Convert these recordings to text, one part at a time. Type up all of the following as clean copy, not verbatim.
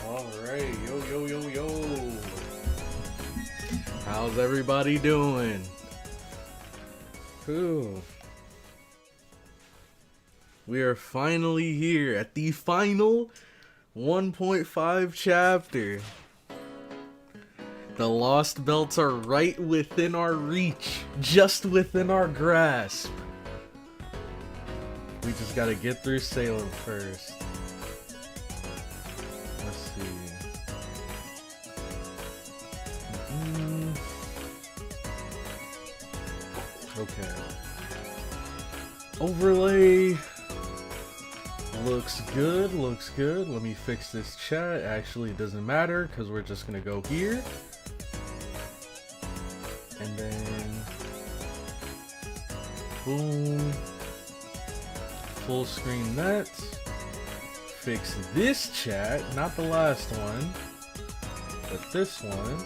Alright, yo. How's everybody doing? Ooh. We are finally here at the final 1.5 chapter. The lost belts are right within our reach, just within our grasp. We just gotta get through Salem first. Let's see. Okay. Overlay. Looks good. Let me fix this chat. Actually, it doesn't matter because we're just gonna go here. And then boom. Full screen that. Fix this chat, not the last one, but this one.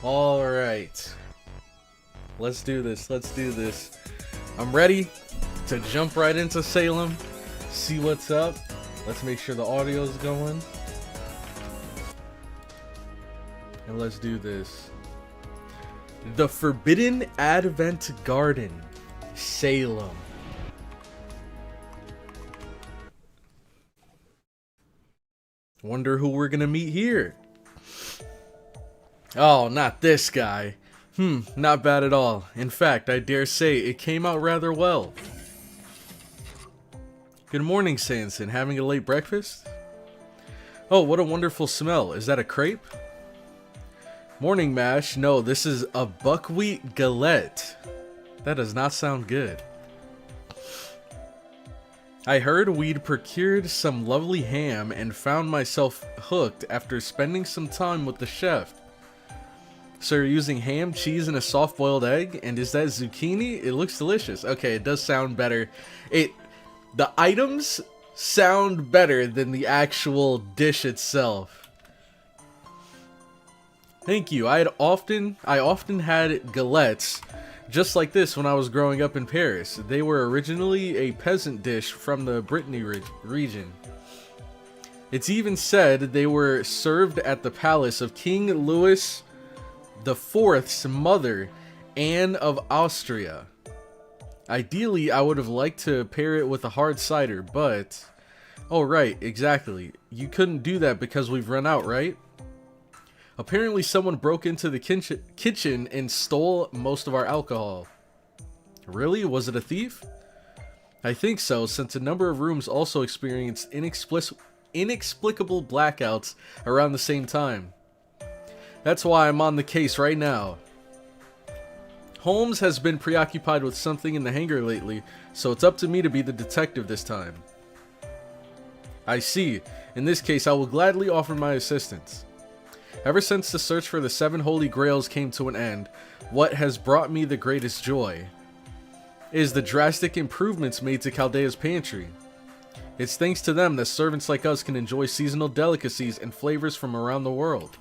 Alright. Let's do this. I'm ready to jump right into Salem, see what's up. Let's make sure the audio's going. And let's do this. The Forbidden Advent Garden, Salem. Wonder who we're gonna meet here. Oh, not this guy. Not bad at all. In fact, I dare say it came out rather well. Good morning, Sanson. Having a late breakfast? Oh, what a wonderful smell. Is that a crepe? Morning, Mash. No, this is a buckwheat galette. That does not sound good. I heard we'd procured some lovely ham and found myself hooked after spending some time with the chef. So you're using ham, cheese, and a soft-boiled egg? And is that zucchini? It looks delicious. Okay, it does sound better. The items sound better than the actual dish itself. Thank you. I often had galettes just like this when I was growing up in Paris. They were originally a peasant dish from the Brittany region. It's even said they were served at the palace of King Louis IV's mother, Anne of Austria. Ideally, I would have liked to pair it with a hard cider, but... Oh, right, exactly. You couldn't do that because we've run out, right? Apparently someone broke into the kitchen and stole most of our alcohol. Really? Was it a thief? I think so, since a number of rooms also experienced inexplicable blackouts around the same time. That's why I'm on the case right now. Holmes has been preoccupied with something in the hangar lately, so it's up to me to be the detective this time. I see. In this case, I will gladly offer my assistance. Ever since the search for the 7 Holy Grails came to an end, what has brought me the greatest joy is the drastic improvements made to Chaldea's pantry. It's thanks to them that servants like us can enjoy seasonal delicacies and flavors from around the world.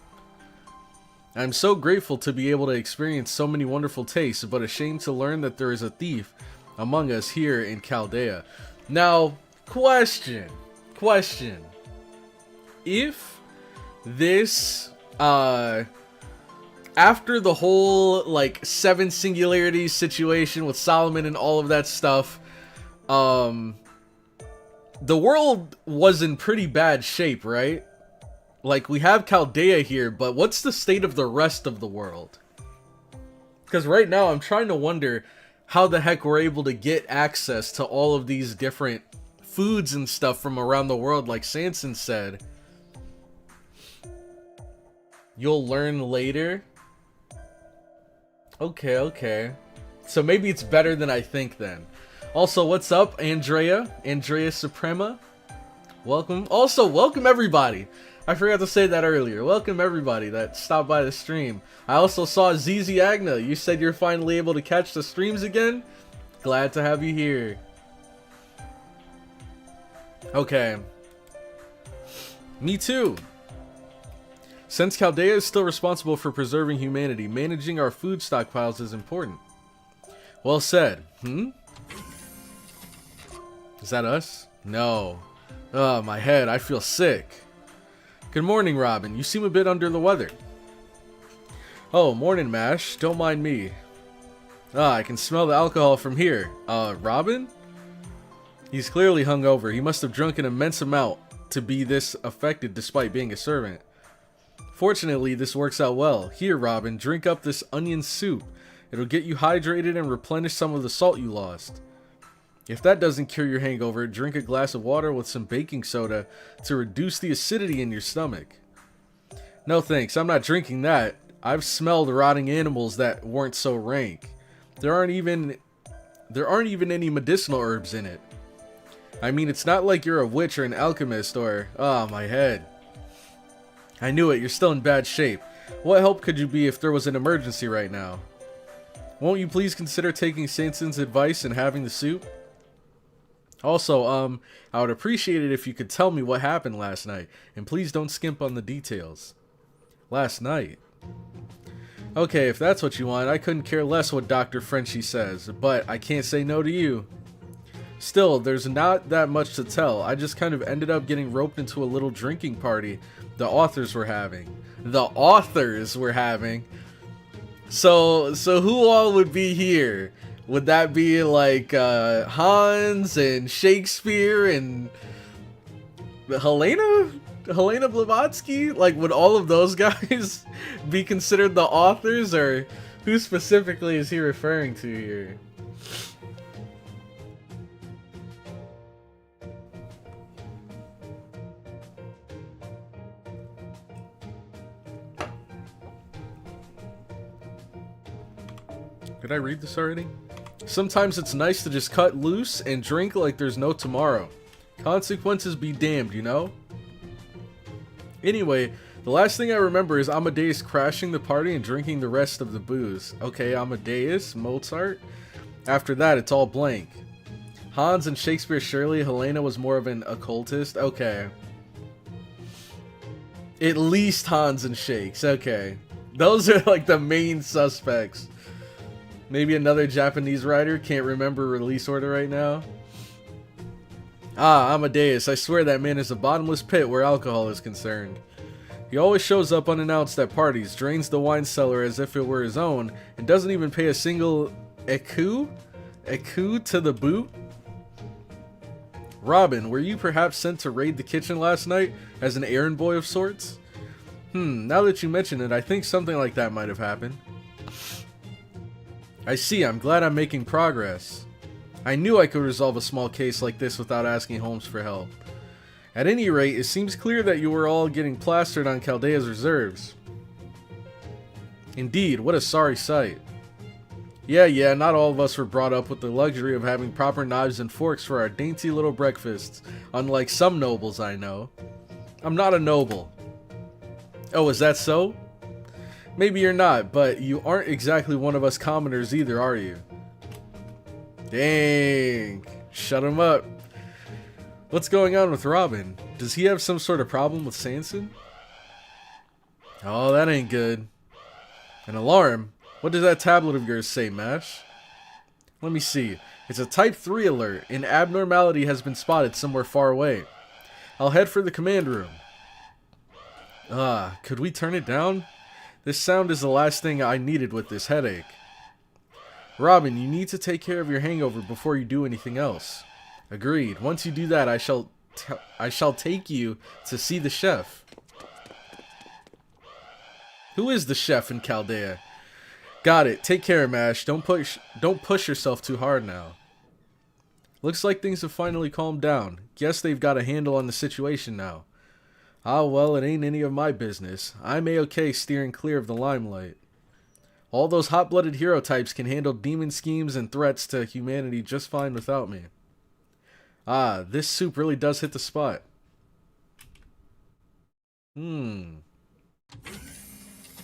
I'm so grateful to be able to experience so many wonderful tastes, but ashamed to learn that there is a thief among us here in Chaldea. Now, question. If this, after the whole, like, 7 singularities situation with Solomon and all of that stuff, the world was in pretty bad shape, right? Like, we have Chaldea here, but what's the state of the rest of the world? Because right now, I'm trying to wonder how the heck we're able to get access to all of these different foods and stuff from around the world, like Sanson said. You'll learn later? Okay. So maybe it's better than I think then. Also, what's up, Andrea Suprema? Welcome. Also, welcome everybody. I forgot to say that earlier. Welcome everybody that stopped by the stream. I also saw ZZ Agna. You said you're finally able to catch the streams again? Glad to have you here. Okay. Me too. Since Chaldea is still responsible for preserving humanity, managing our food stockpiles is important. Well said. Is that us? No. Oh, my head. I feel sick. Good morning, Robin. You seem a bit under the weather. Oh, morning, Mash. Don't mind me. Ah, I can smell the alcohol from here. Robin? He's clearly hungover. He must have drunk an immense amount to be this affected despite being a servant. Fortunately, this works out well. Here, Robin, drink up this onion soup. It'll get you hydrated and replenish some of the salt you lost. If that doesn't cure your hangover, drink a glass of water with some baking soda to reduce the acidity in your stomach. No thanks, I'm not drinking that. I've smelled rotting animals that weren't so rank. There aren't even any medicinal herbs in it. I mean, it's not like you're a witch or an alchemist or... Ah, my head. I knew it, you're still in bad shape. What help could you be if there was an emergency right now? Won't you please consider taking Sanson's advice and having the soup? Also, I would appreciate it if you could tell me what happened last night, and please don't skimp on the details. Last night? Okay, if that's what you want, I couldn't care less what Dr. Frenchie says, but I can't say no to you. Still, there's not that much to tell. I just kind of ended up getting roped into a little drinking party the authors were having. The authors were having? So who all would be here? Would that be like Hans and Shakespeare and Helena Blavatsky? Like, would all of those guys be considered the authors, or who specifically is he referring to here? Did I read this already? Sometimes it's nice to just cut loose and drink like there's no tomorrow. Consequences be damned, you know? Anyway, the last thing I remember is Amadeus crashing the party and drinking the rest of the booze. Okay, Amadeus, Mozart. After that, it's all blank. Hans and Shakespeare, surely Helena was more of an occultist. Okay. At least Hans and Shakes. Okay. Those are like the main suspects. Maybe another Japanese writer, can't remember release order right now. Ah, Amadeus, I swear that man is a bottomless pit where alcohol is concerned. He always shows up unannounced at parties, drains the wine cellar as if it were his own, and doesn't even pay a single écu to the boot. Robin, were you perhaps sent to raid the kitchen last night as an errand boy of sorts? Now that you mention it, I think something like that might have happened. I see, I'm glad I'm making progress. I knew I could resolve a small case like this without asking Holmes for help. At any rate, it seems clear that you were all getting plastered on Chaldea's reserves. Indeed, what a sorry sight. Yeah, not all of us were brought up with the luxury of having proper knives and forks for our dainty little breakfasts, unlike some nobles I know. I'm not a noble. Oh, is that so? Maybe you're not, but you aren't exactly one of us commoners either, are you? Dang. Shut him up. What's going on with Robin? Does he have some sort of problem with Sanson? Oh, that ain't good. An alarm? What does that tablet of yours say, Mash? Let me see. It's a Type 3 alert. An abnormality has been spotted somewhere far away. I'll head for the command room. Could we turn it down? This sound is the last thing I needed with this headache. Robin, you need to take care of your hangover before you do anything else. Agreed. Once you do that, I shall take you to see the chef. Who is the chef in Chaldea? Got it. Take care, Mash. Don't push yourself too hard now. Looks like things have finally calmed down. Guess they've got a handle on the situation now. Ah, well, it ain't any of my business. I'm A-okay steering clear of the limelight. All those hot-blooded hero types can handle demon schemes and threats to humanity just fine without me. Ah, this soup really does hit the spot. They're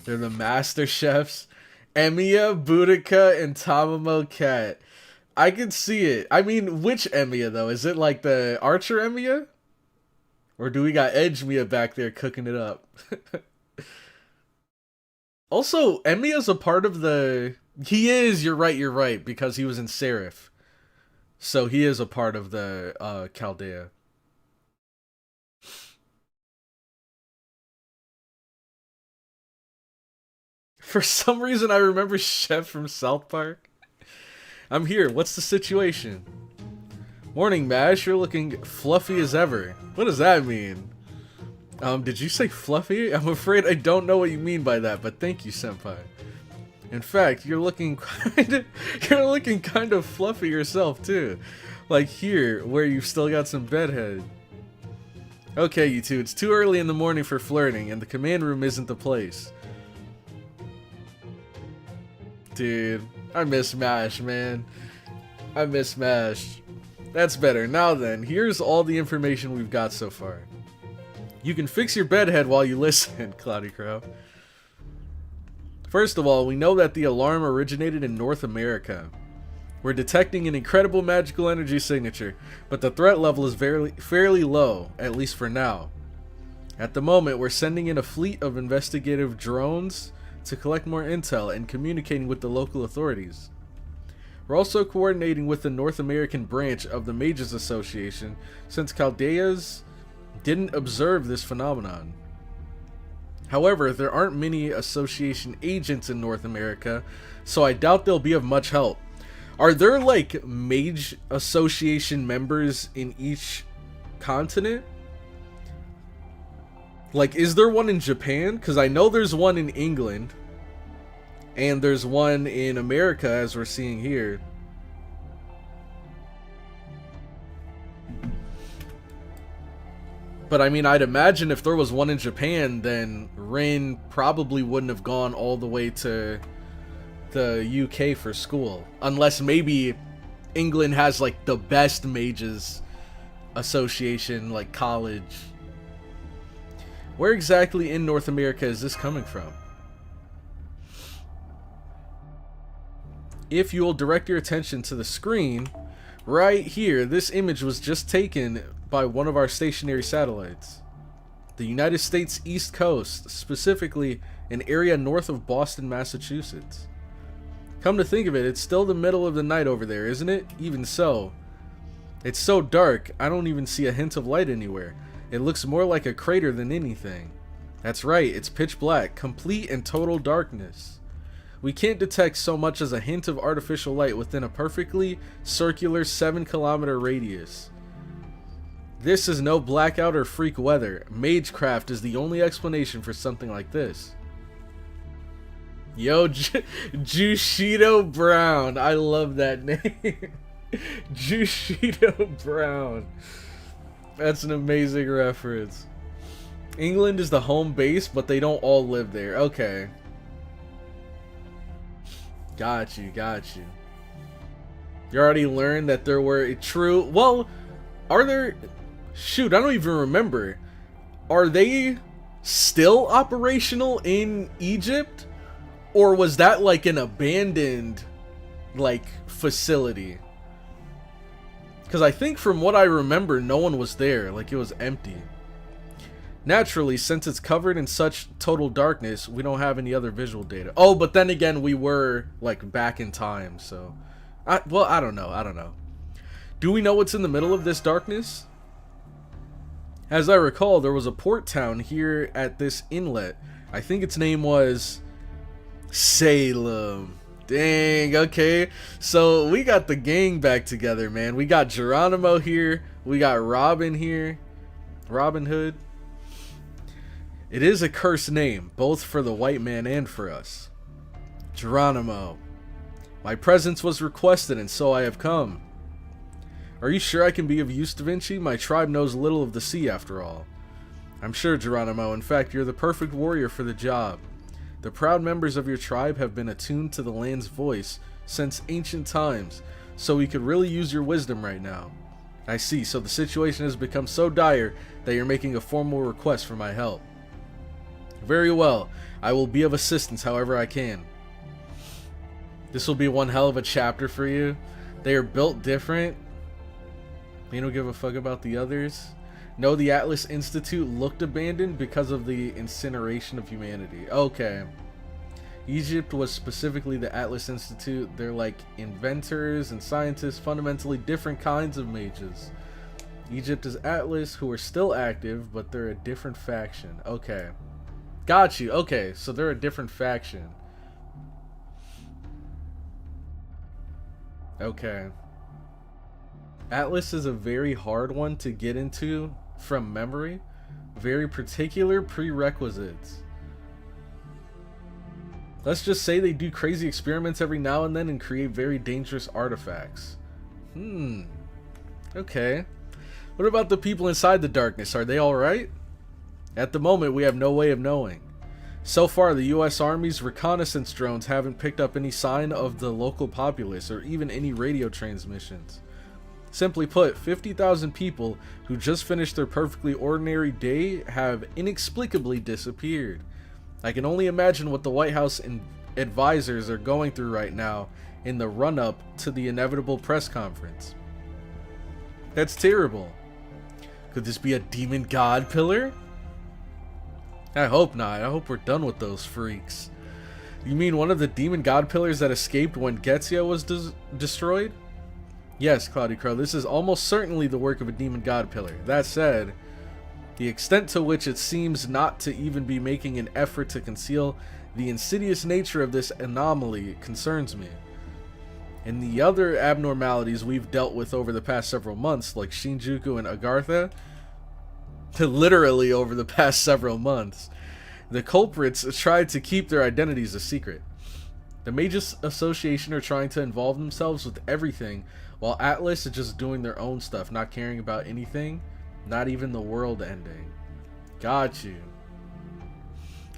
the master chefs. Emiya, Boudica, and Tamamo Cat. I can see it. I mean, which Emiya, though? Is it like the Archer Emiya? Or do we got Edge Mia back there cooking it up? Also, Emiya's a part of the... He is, you're right, because he was in Seraph. So he is a part of the Chaldea. For some reason, I remember Chef from South Park. I'm here. What's the situation? Morning, Mash. You're looking fluffy as ever. What does that mean? Did you say fluffy? I'm afraid I don't know what you mean by that, but thank you, Senpai. In fact, you're looking kind of fluffy yourself too. Like here, where you've still got some bedhead. Okay, you two, it's too early in the morning for flirting, and the command room isn't the place. Dude, I miss MASH, man. I miss MASH. That's better. Now then, here's all the information we've got so far. You can fix your bedhead while you listen, CloudyCrow. First of all, we know that the alarm originated in North America. We're detecting an incredible magical energy signature, but the threat level is fairly low, at least for now. At the moment, we're sending in a fleet of investigative drones to collect more intel and communicating with the local authorities. We're also coordinating with the North American branch of the Mages Association, since Chaldeas didn't observe this phenomenon. However, there aren't many association agents in North America, so I doubt they'll be of much help. Are there like mage association members in each continent? Like, is there one in Japan? Because I know there's one in England. And there's one in America, as we're seeing here. But I mean, I'd imagine if there was one in Japan, then Rin probably wouldn't have gone all the way to the UK for school. Unless maybe England has like the best mages association, like college. Where exactly in North America is this coming from? If you'll direct your attention to the screen, right here, this image was just taken by one of our stationary satellites. The United States East Coast, specifically an area north of Boston, Massachusetts. Come to think of it, it's still the middle of the night over there, isn't it? Even so, it's so dark, I don't even see a hint of light anywhere. It looks more like a crater than anything. That's right, it's pitch black, complete and total darkness. We can't detect so much as a hint of artificial light within a perfectly circular 7-kilometer radius. This is no blackout or freak weather. Magecraft is the only explanation for something like this. Yo, Jushido Brown. I love that name. Jushido Brown. That's an amazing reference. England is the home base, but they don't all live there. Okay. Got you. You already learned that there were a true... Well, are there... Shoot, I don't even remember. Are they still operational in Egypt? Or was that like an abandoned, like, facility? Because I think from what I remember, no one was there. Like, it was empty. Naturally, since it's covered in such total darkness, we don't have any other visual data. Oh, but then again, we were, like, back in time, so... Well, I don't know. Do we know what's in the middle of this darkness? As I recall, there was a port town here at this inlet. I think its name was... Salem. Dang, okay. So, we got the gang back together, man. We got Geronimo here. We got Robin here. Robin Hood. It is a cursed name, both for the white man and for us. Geronimo. My presence was requested, and so I have come. Are you sure I can be of use, Da Vinci? My tribe knows little of the sea, after all. I'm sure, Geronimo. In fact, you're the perfect warrior for the job. The proud members of your tribe have been attuned to the land's voice since ancient times, so we could really use your wisdom right now. I see, so the situation has become so dire that you're making a formal request for my help. Very well, I will be of assistance however I can. This will be one hell of a chapter for you. They are built different. They don't give a fuck about the others. No, the Atlas Institute looked abandoned because of the incineration of humanity. Okay. Egypt was specifically the Atlas Institute. They're like inventors and scientists, fundamentally different kinds of mages. Egypt is Atlas, who are still active, but they're a different faction. Okay. Got you. Okay, so they're a different faction. Okay. Atlas is a very hard one to get into from memory. Very particular prerequisites. Let's just say they do crazy experiments every now and then and create very dangerous artifacts. Okay. What about the people inside the darkness? Are they alright? At the moment, we have no way of knowing. So far, the US Army's reconnaissance drones haven't picked up any sign of the local populace or even any radio transmissions. Simply put, 50,000 people who just finished their perfectly ordinary day have inexplicably disappeared. I can only imagine what the White House and advisors are going through right now in the run-up to the inevitable press conference. That's terrible. Could this be a demon god pillar? I hope not. I hope we're done with those freaks. You mean one of the demon god pillars that escaped when Getsia was destroyed? Yes, CloudyCrow, this is almost certainly the work of a demon god pillar. That said, the extent to which it seems not to even be making an effort to conceal the insidious nature of this anomaly concerns me. And the other abnormalities we've dealt with over the past several months, like Shinjuku and Agartha, literally over the past several months, the culprits tried to keep their identities a secret. The Mages Association are trying to involve themselves with everything, while Atlas is just doing their own stuff, not caring about anything, not even the world ending. Got you.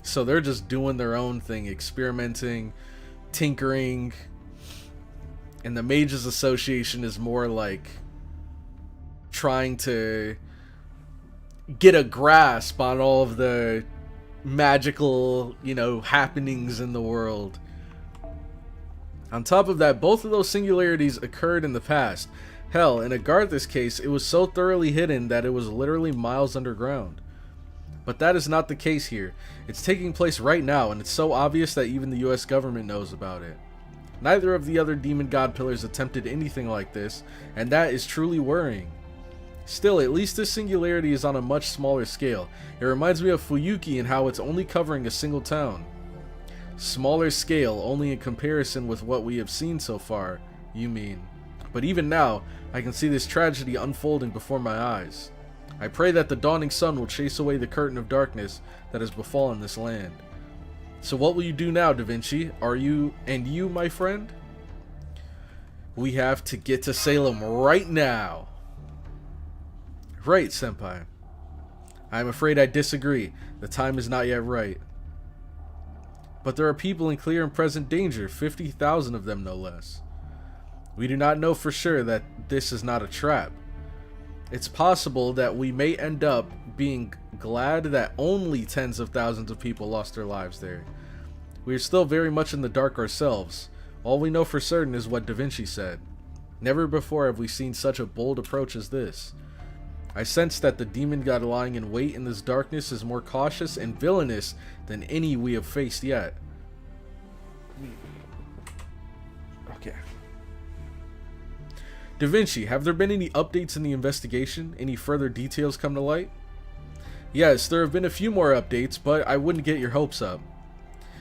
So they're just doing their own thing, experimenting, tinkering, and the Mages Association is more like trying to get a grasp on all of the magical, happenings in the world. On top of that, both of those singularities occurred in the past. Hell, in Agartha's case, it was so thoroughly hidden that it was literally miles underground. But that is not the case here. It's taking place right now, and it's so obvious that even the US government knows about it. Neither of the other demon god pillars attempted anything like this, and that is truly worrying. Still, at least this singularity is on a much smaller scale. It reminds me of Fuyuki and how it's only covering a single town. Smaller scale, only in comparison with what we have seen so far, you mean. But even now, I can see this tragedy unfolding before my eyes. I pray that the dawning sun will chase away the curtain of darkness that has befallen this land. So what will you do now, Da Vinci? And you, my friend? We have to get to Salem right now. Right, Senpai. I am afraid I disagree. The time is not yet right. But there are people in clear and present danger, 50,000 of them no less. We do not know for sure that this is not a trap. It's possible that we may end up being glad that only tens of thousands of people lost their lives there. We are still very much in the dark ourselves. All we know for certain is what Da Vinci said. Never before have we seen such a bold approach as this. I sense that the demon god lying in wait in this darkness is more cautious and villainous than any we have faced yet. Okay. Da Vinci, have there been any updates in the investigation? Any further details come to light? Yes, there have been a few more updates, but I wouldn't get your hopes up.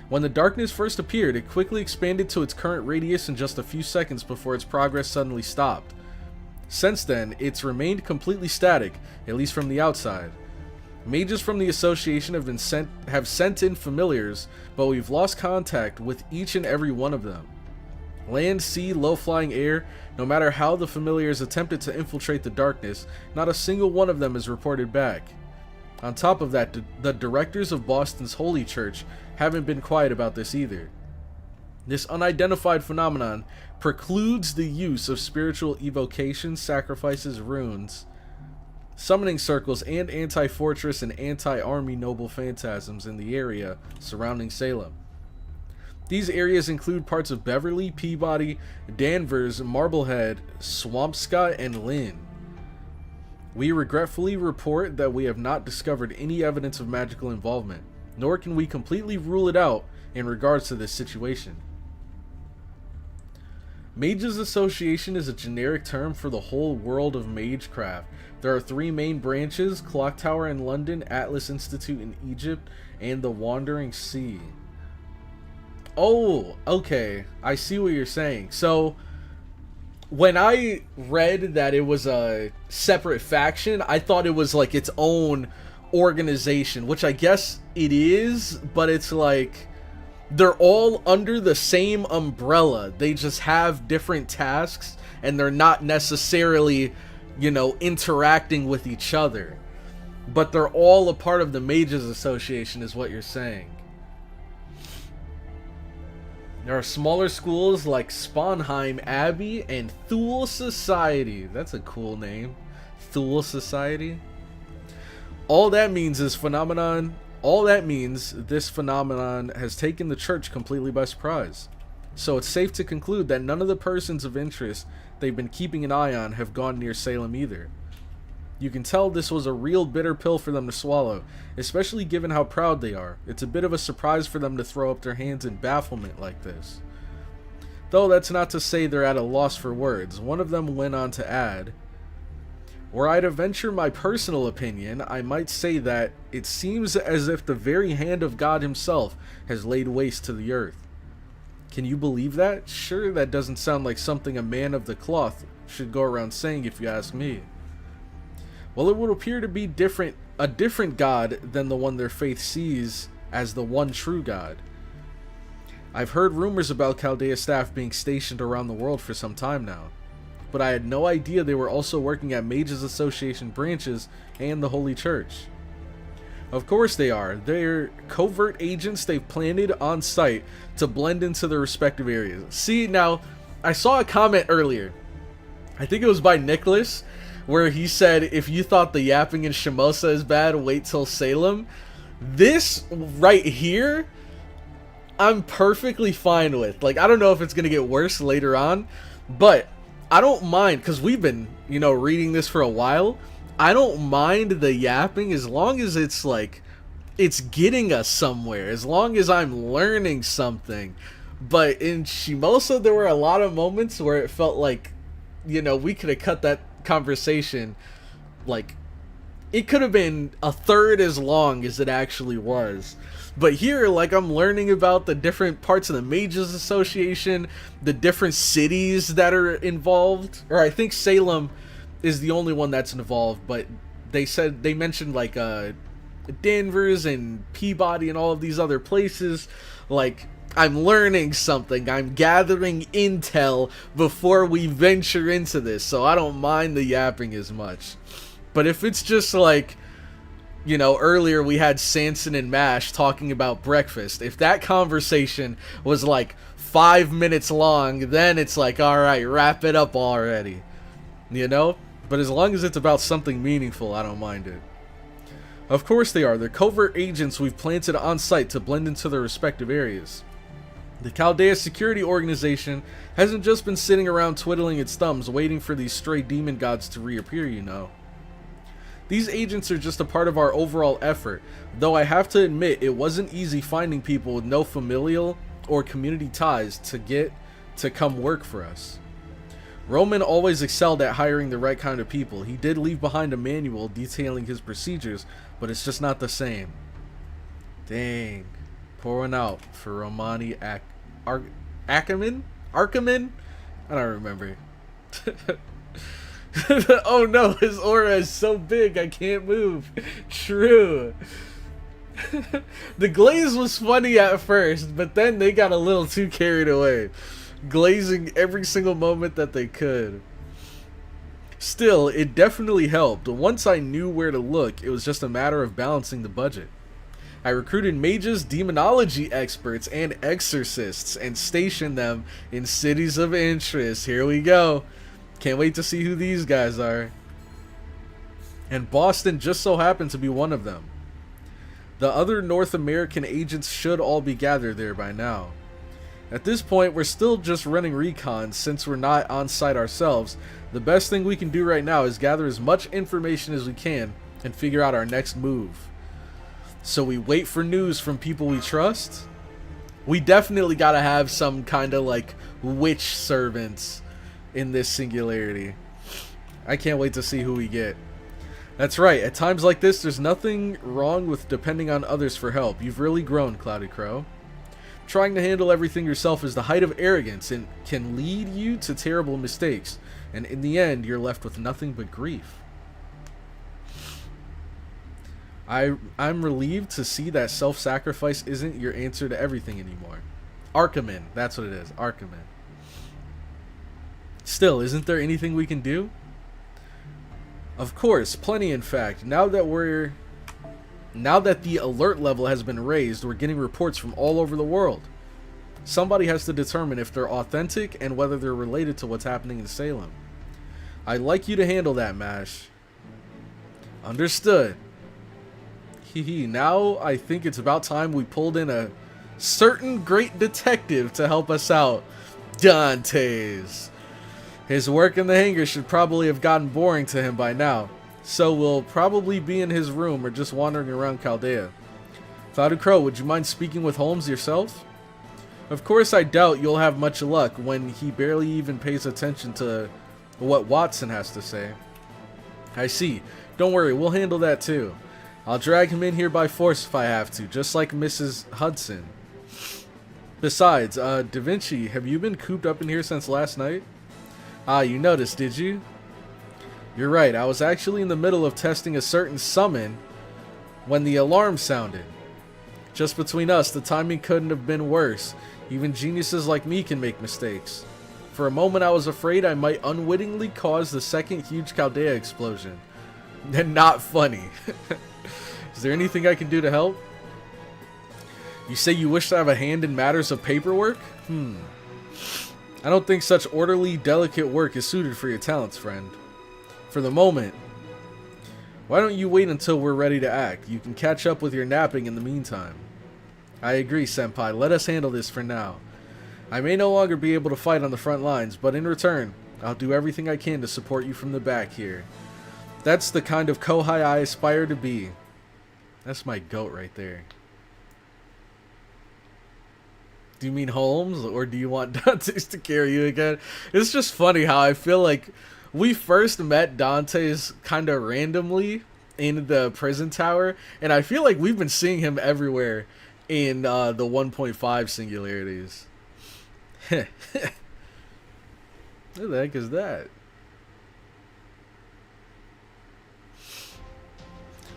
When the darkness first appeared, it quickly expanded to its current radius in just a few seconds before its progress suddenly stopped. Since then, it's remained completely static, at least from the outside. Mages from the association have sent in familiars, but we've lost contact with each and every one of them. Land, sea, low-flying air, no matter how the familiars attempted to infiltrate the darkness, not a single one of them is reported back. On top of that, the directors of Boston's Holy Church haven't been quiet about this either. This unidentified phenomenon precludes the use of spiritual evocations, sacrifices, runes, summoning circles, and anti-fortress and anti-army noble phantasms in the area surrounding Salem. These areas include parts of Beverly, Peabody, Danvers, Marblehead, Swampscott, and Lynn. We regretfully report that we have not discovered any evidence of magical involvement, nor can we completely rule it out in regards to this situation. Mages Association is a generic term for the whole world of magecraft. There are three main branches: Clock Tower in London, Atlas Institute in Egypt, and the Wandering Sea. Oh, okay. I see what you're saying. So, when I read that it was a separate faction, I thought it was like its own organization, which I guess it is, but it's like they're all under the same umbrella. They just have different tasks and they're not necessarily, you know, interacting with each other. But they're all a part of the Mages Association is what you're saying. There are smaller schools like Sponheim Abbey and Thule Society. That's a cool name. Thule Society. All that means this phenomenon has taken the church completely by surprise. So it's safe to conclude that none of the persons of interest they've been keeping an eye on have gone near Salem either. You can tell this was a real bitter pill for them to swallow, especially given how proud they are. It's a bit of a surprise for them to throw up their hands in bafflement like this. Though that's not to say they're at a loss for words. One of them went on to add, "Were I to venture my personal opinion, I might say that it seems as if the very hand of God himself has laid waste to the earth." Can you believe that? Sure, that doesn't sound like something a man of the cloth should go around saying, if you ask me. Well, it would appear to be a different God than the one their faith sees as the one true God. I've heard rumors about Chaldea staff being stationed around the world for some time now, but I had no idea they were also working at Mages Association branches and the Holy Church. Of course they are. They're covert agents they've planted on site to blend into their respective areas. See, now, I saw a comment earlier. I think it was by Nicholas, where he said, if you thought the yapping in Shimosa is bad, wait till Salem. This right here, I'm perfectly fine with. Like, I don't know if it's going to get worse later on, but I don't mind, because we've been, you know, reading this for a while. I don't mind the yapping as long as it's like, it's getting us somewhere, as long as I'm learning something. But in Shimosa, there were a lot of moments where it felt like, you know, we could have cut that conversation, like, it could have been a third as long as it actually was. But here, like, I'm learning about the different parts of the Mages Association, the different cities that are involved, or I think Salem is the only one that's involved, but they mentioned like Danvers and Peabody and all of these other places. Like, I'm learning something. I'm gathering intel before we venture into this, so I don't mind the yapping as much. But if it's just like, you know, earlier we had Sanson and Mash talking about breakfast. If that conversation was like 5 minutes long, then it's like, alright, wrap it up already. You know? But as long as it's about something meaningful, I don't mind it. Of course they are. They're covert agents we've planted on site to blend into their respective areas. The Chaldea Security Organization hasn't just been sitting around twiddling its thumbs waiting for these stray demon gods to reappear, you know. These agents are just a part of our overall effort, though I have to admit it wasn't easy finding people with no familial or community ties to come work for us. Roman always excelled at hiring the right kind of people. He did leave behind a manual detailing his procedures, but it's just not the same. Dang. Pour one out for Romani Ackerman? Arkaman? I don't remember. Oh no, his aura is so big I can't move. True. The glaze was funny at first, but then they got a little too carried away, glazing every single moment that they could. Still, it definitely helped. Once I knew where to look, it was just a matter of balancing the budget. I recruited mages, demonology experts, and exorcists, and stationed them in cities of interest. Here we go. Can't wait to see who these guys are. And Boston just so happened to be one of them. The other North American agents should all be gathered there by now. At this point, we're still just running recon since we're not on site ourselves. The best thing we can do right now is gather as much information as we can and figure out our next move. So we wait for news from people we trust. We definitely gotta have some kind of like witch servants in this singularity. I can't wait to see who we get. That's right, at times like this, there's nothing wrong with depending on others for help. You've really grown, CloudyCrow. Trying to handle everything yourself is the height of arrogance and can lead you to terrible mistakes. And in the end, you're left with nothing but grief. I'm relieved to see that self-sacrifice isn't your answer to everything anymore. Archiman, that's what it is, Archiman. Still, isn't there anything we can do? Of course, plenty in fact. Now that the alert level has been raised, we're getting reports from all over the world. Somebody has to determine if they're authentic and whether they're related to what's happening in Salem. I'd like you to handle that, Mash. Understood. Now I think it's about time we pulled in a certain great detective to help us out. Dante's. His work in the hangar should probably have gotten boring to him by now, so we'll probably be in his room or just wandering around Chaldea. CloudyCrow, would you mind speaking with Holmes yourself? Of course, I doubt you'll have much luck when he barely even pays attention to what Watson has to say. I see. Don't worry, we'll handle that too. I'll drag him in here by force if I have to, just like Mrs. Hudson. Besides, Da Vinci, have you been cooped up in here since last night? Ah, you noticed, did you? You're right, I was actually in the middle of testing a certain summon when the alarm sounded. Just between us, the timing couldn't have been worse. Even geniuses like me can make mistakes. For a moment I was afraid I might unwittingly cause the second huge Chaldea explosion. And not funny. Is there anything I can do to help? You say you wish to have a hand in matters of paperwork? I don't think such orderly, delicate work is suited for your talents, friend. For the moment. Why don't you wait until we're ready to act? You can catch up with your napping in the meantime. I agree, Senpai. Let us handle this for now. I may no longer be able to fight on the front lines, but in return, I'll do everything I can to support you from the back here. That's the kind of Kohai I aspire to be. That's my goat right there. Do you mean Holmes, or do you want Dante's to carry you again? It's just funny how I feel like we first met Dante's kind of randomly in the prison tower, and I feel like we've been seeing him everywhere in the 1.5 singularities. What the heck is that?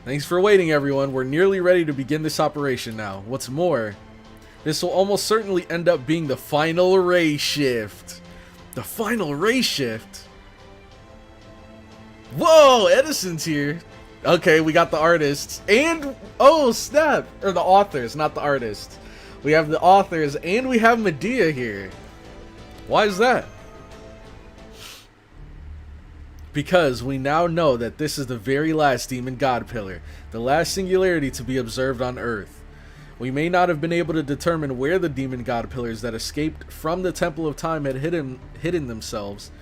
Thanks for waiting, everyone. We're nearly ready to begin this operation now. What's more, this will almost certainly end up being the final ray shift. The final ray shift? Whoa, Edison's here. Okay, we got the artists and, oh snap, or the authors, not the artists. We have the authors and we have Medea here. Why is that? Because we now know that this is the very last demon god pillar, the last singularity to be observed on Earth. We may not have been able to determine where the demon god pillars that escaped from the Temple of Time had hidden themselves,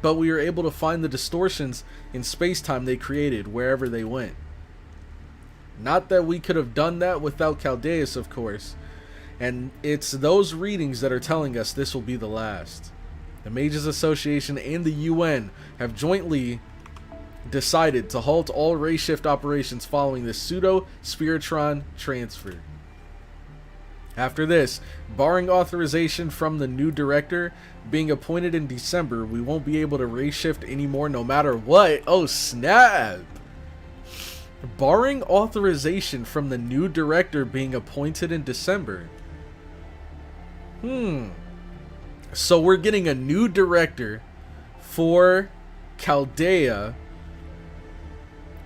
but we were able to find the distortions in space-time they created wherever they went. Not that we could have done that without Chaldeus, of course, and it's those readings that are telling us this will be the last. The Mages Association and the UN have jointly decided to halt all ray shift operations following this pseudo-Spiritron transfer. After this, barring authorization from the new director being appointed in December, we won't be able to ray shift anymore no matter what. Oh snap! Barring authorization from the new director being appointed in December. So we're getting a new director for Chaldea,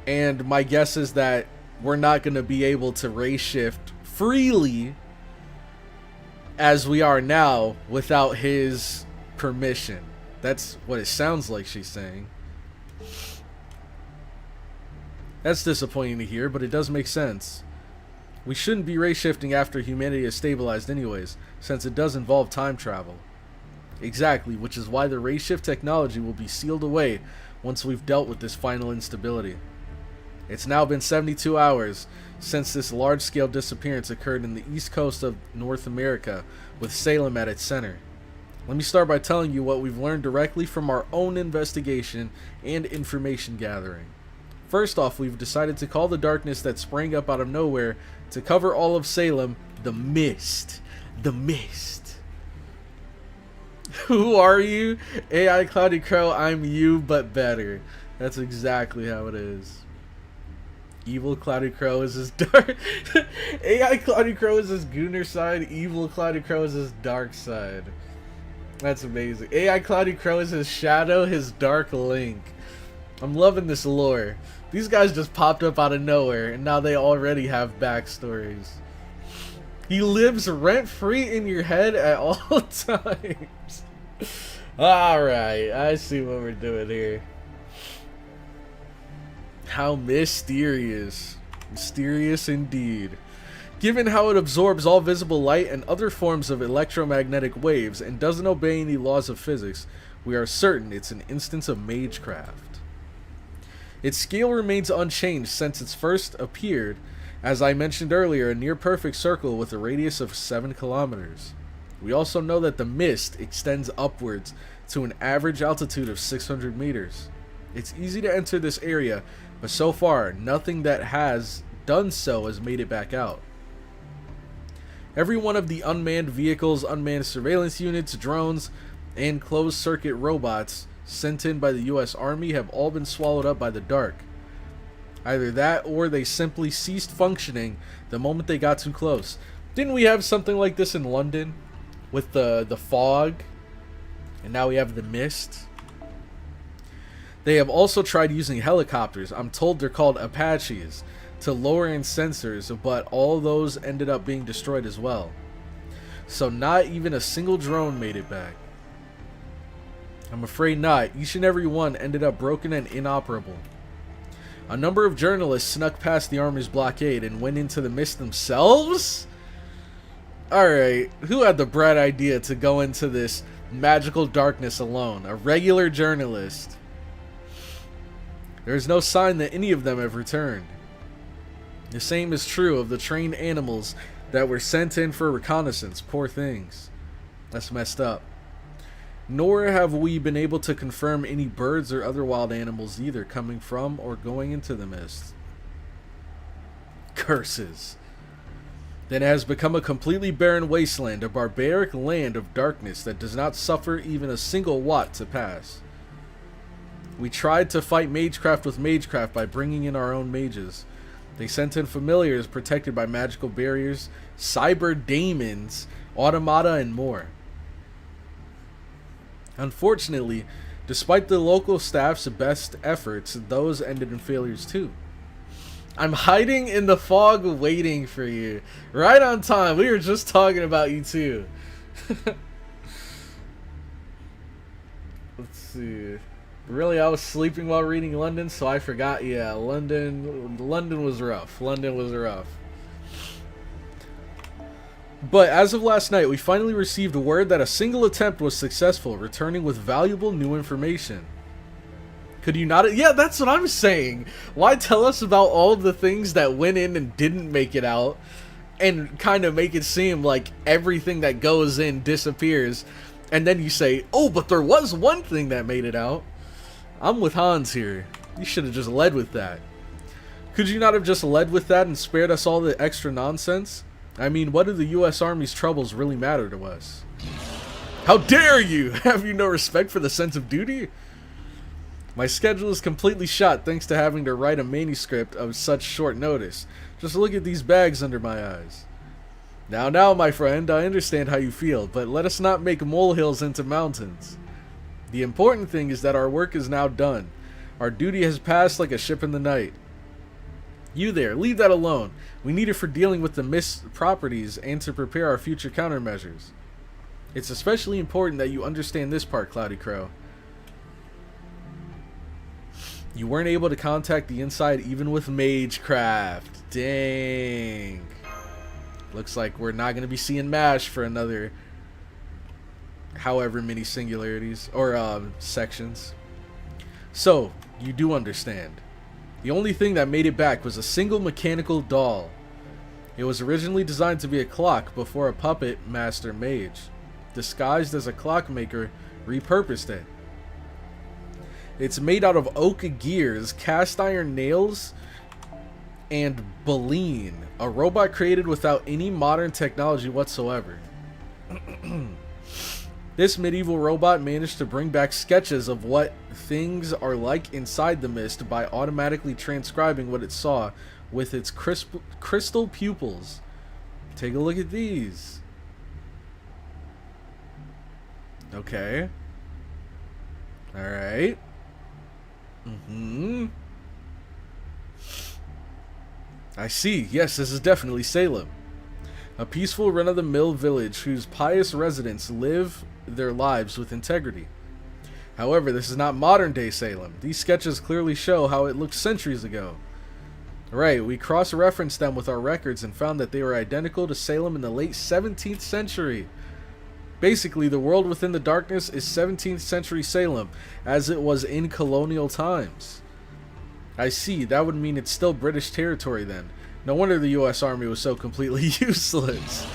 and my guess is that we're not going to be able to ray shift freely as we are now without his permission. That's what it sounds like she's saying. That's disappointing to hear, but it does make sense. We shouldn't be ray shifting after humanity is stabilized anyways, since it does involve time travel. Exactly, which is why the ray shift technology will be sealed away once we've dealt with this final instability. It's now been 72 hours since this large-scale disappearance occurred in the east coast of North America, with Salem at its center. Let me start by telling you what we've learned directly from our own investigation and information gathering. First off, we've decided to call the darkness that sprang up out of nowhere to cover all of Salem The Mist. The Mist. Who are you? AI CloudyCrow, I'm you, but better. That's exactly how it is. Evil CloudyCrow is his dark... AI CloudyCrow is his gooner side. Evil CloudyCrow is his dark side. That's amazing. AI CloudyCrow is his shadow, his dark link. I'm loving this lore. These guys just popped up out of nowhere, and now they already have backstories. He lives rent-free in your head at all times. Alright, I see what we're doing here. How mysterious. Mysterious indeed. Given how it absorbs all visible light and other forms of electromagnetic waves and doesn't obey any laws of physics, we are certain it's an instance of magecraft. Its scale remains unchanged since it first appeared, as I mentioned earlier, a near-perfect circle with a radius of 7 kilometers. We also know that the mist extends upwards to an average altitude of 600 meters. It's easy to enter this area, but so far, nothing that has done so has made it back out. Every one of the unmanned vehicles, unmanned surveillance units, drones, and closed-circuit robots sent in by the US Army have all been swallowed up by the dark. Either that or they simply ceased functioning the moment they got too close. Didn't we have something like this in London with the fog? And now we have the mist. They have also tried using helicopters, I'm told they're called Apaches, to lower in sensors, but all those ended up being destroyed as well. So not even a single drone made it back. I'm afraid not. Each and every one ended up broken and inoperable. A number of journalists snuck past the Army's blockade and went into the mist themselves? Alright, who had the bright idea to go into this magical darkness alone? A regular journalist. There is no sign that any of them have returned. The same is true of the trained animals that were sent in for reconnaissance. Poor things. That's messed up. Nor have we been able to confirm any birds or other wild animals either coming from or going into the mist. Curses. Then it has become a completely barren wasteland, a barbaric land of darkness that does not suffer even a single watt to pass. We tried to fight magecraft with magecraft by bringing in our own mages. They sent in familiars protected by magical barriers, cyber daemons, automata, and more. Unfortunately, despite the local staff's best efforts, those ended in failures too. I'm hiding in the fog waiting for you. Right on time. We were just talking about you too. Let's see. Really, I was sleeping while reading London, so I forgot. Yeah, London was rough. London was rough. But as of last night, we finally received word that a single attempt was successful, returning with valuable new information. Could you not? Yeah, that's what I'm saying. Why tell us about all of the things that went in and didn't make it out, and kind of make it seem like everything that goes in disappears, and then you say, oh, but there was one thing that made it out. I'm with Hans here. You should have just led with that. Could you not have just led with that and spared us all the extra nonsense? I mean, what do the US Army's troubles really matter to us? How dare you! Have you no respect for the sense of duty? My schedule is completely shot thanks to having to write a manuscript of such short notice. Just look at these bags under my eyes. Now, my friend, I understand how you feel, but let us not make molehills into mountains. The important thing is that our work is now done. Our duty has passed like a ship in the night. You there, leave that alone. We need it for dealing with the mist properties and to prepare our future countermeasures. It's especially important that you understand this part, CloudyCrow. You weren't able to contact the inside even with magecraft. Dang. Looks like we're not going to be seeing MASH for another however many singularities or sections. So, you do understand. The only thing that made it back was a single mechanical doll. It was originally designed to be a clock before a puppet master mage, disguised as a clockmaker, repurposed it. It's made out of oak gears, cast iron nails, and Baleen, a robot created without any modern technology whatsoever. This medieval robot managed to bring back sketches of what things are like inside the mist by automatically transcribing what it saw with its crystal pupils. Take a look at these. Okay. Alright. I see. Yes, this is definitely Salem. A peaceful, run-of-the-mill village whose pious residents live their lives with integrity. However, this is not modern-day Salem. These sketches clearly show how it looked centuries ago. Right, we cross-referenced them with our records and found that they were identical to Salem in the late 17th century. Basically, the world within the darkness is 17th century Salem, as it was in colonial times. I see, that would mean it's still British territory then. No wonder the US Army was so completely useless.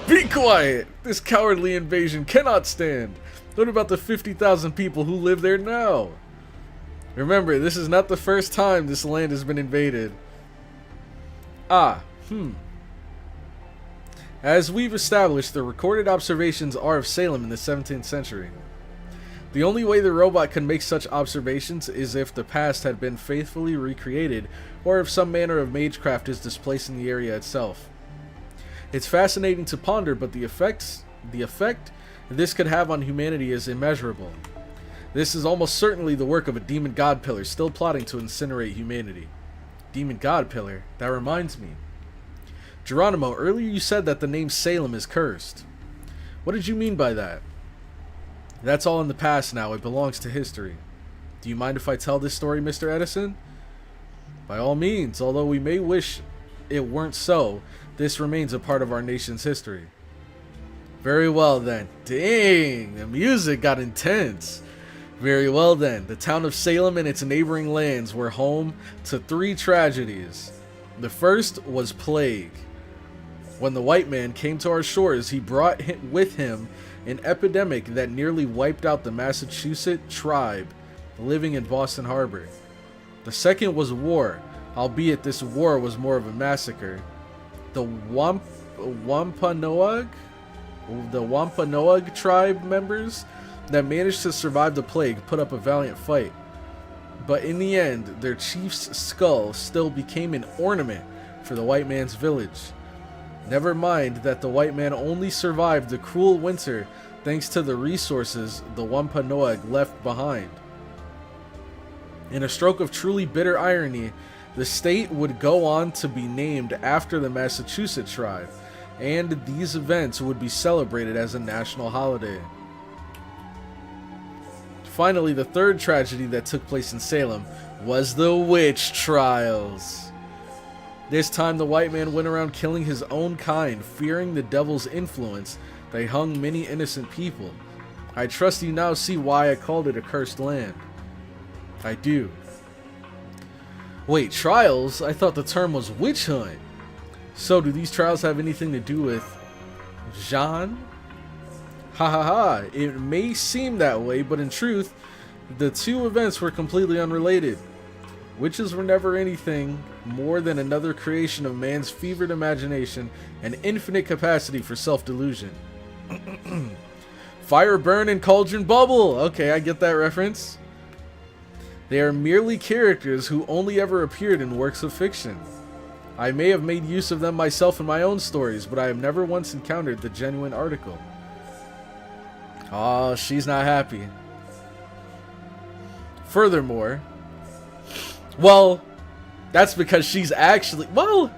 Be quiet! This cowardly invasion cannot stand! What about the 50,000 people who live there now? Remember, this is not the first time this land has been invaded. As we've established, the recorded observations are of Salem in the 17th century. The only way the robot could make such observations is if the past had been faithfully recreated, or if some manner of magecraft is displacing the area itself. It's fascinating to ponder, but the effect this could have on humanity is immeasurable. This is almost certainly the work of a demon god pillar still plotting to incinerate humanity. Demon god pillar? That reminds me. Geronimo, earlier you said that the name Salem is cursed. What did you mean by that? That's all in the past now. It belongs to history. Do you mind if I tell this story, Mr. Edison? By all means, although we may wish it weren't so, this remains a part of our nation's history. Very well then. Dang, the music got intense. Very well then. The town of Salem and its neighboring lands were home to 3 tragedies. The first was plague. When the white man came to our shores, he brought with him an epidemic that nearly wiped out the Massachusetts tribe living in Boston Harbor. The second was war, albeit this war was more of a massacre. The Wampanoag tribe members that managed to survive the plague put up a valiant fight. But in the end, their chief's skull still became an ornament for the white man's village. Never mind that the white man only survived the cruel winter thanks to the resources the Wampanoag left behind. In a stroke of truly bitter irony, the state would go on to be named after the Massachusetts tribe, and these events would be celebrated as a national holiday. Finally, the third tragedy that took place in Salem was the witch trials. This time the white man went around killing his own kind, fearing the devil's influence. They hung many innocent people. I trust you now see why I called it a cursed land. I do. Wait, trials? I thought the term was witch hunt. So do these trials have anything to do with Jean? Ha ha ha, it may seem that way, but in truth, the two events were completely unrelated. Witches were never anything more than another creation of man's fevered imagination and infinite capacity for self-delusion. Fire burn and cauldron bubble! Okay, I get that reference. They are merely characters who only ever appeared in works of fiction. I may have made use of them myself in my own stories, but I have never once encountered the genuine article. Oh, she's not happy. Furthermore, well, that's because she's actually... Well,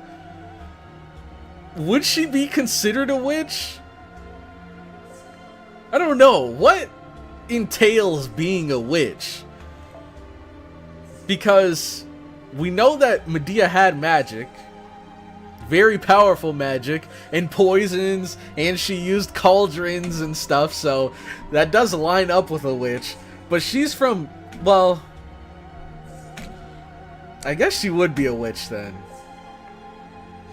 would she be considered a witch? I don't know. What entails being a witch? Because we know that Medea had magic. Very powerful magic. And poisons. And she used cauldrons and stuff. So that does line up with a witch. But she's from... Well... I guess she would be a witch then.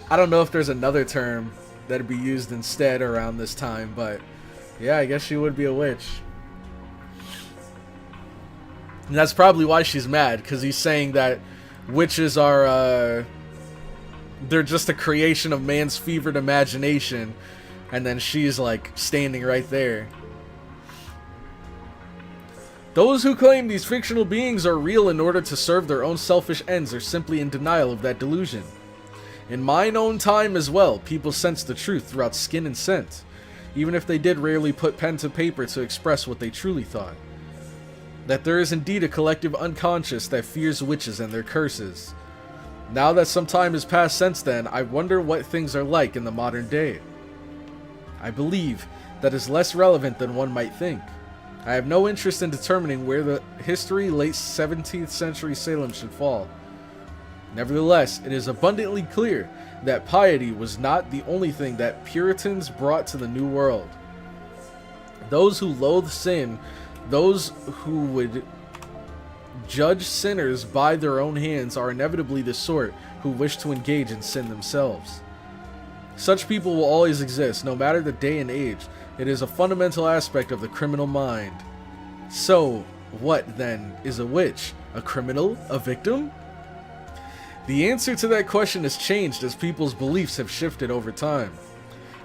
I don't know if there's another term that'd be used instead around this time, but yeah, I guess she would be a witch. And that's probably why she's mad, because he's saying that witches are They're just a creation of man's fevered imagination, and then she's like standing right there. Those who claim these fictional beings are real in order to serve their own selfish ends are simply in denial of that delusion. In mine own time as well, people sensed the truth throughout skin and scent, even if they did rarely put pen to paper to express what they truly thought. That there is indeed a collective unconscious that fears witches and their curses. Now that some time has passed since then, I wonder what things are like in the modern day. I believe that is less relevant than one might think. I have no interest in determining where the history late 17th century Salem should fall. Nevertheless, it is abundantly clear that piety was not the only thing that Puritans brought to the New World. Those who loathe sin, those who would judge sinners by their own hands, are inevitably the sort who wish to engage in sin themselves. Such people will always exist, no matter the day and age. It is a fundamental aspect of the criminal mind. So, what then is a witch? A criminal? A victim? The answer to that question has changed as people's beliefs have shifted over time.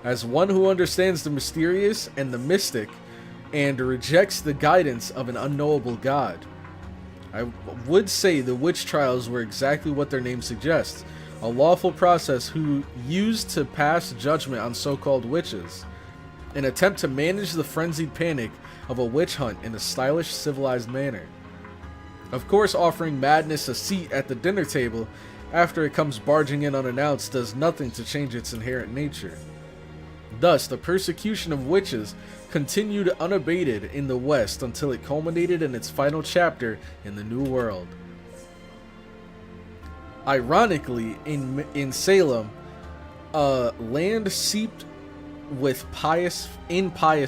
As one who understands the mysterious and the mystic, and rejects the guidance of an unknowable God, I would say the witch trials were exactly what their name suggests, a lawful process used to pass judgment on so-called witches, an attempt to manage the frenzied panic of a witch hunt in a stylish, civilized manner. Of course, offering madness a seat at the dinner table after it comes barging in unannounced does nothing to change its inherent nature. Thus, the persecution of witches continued unabated in the West until it culminated in its final chapter in the New World. Ironically, in Salem, land seeped with pious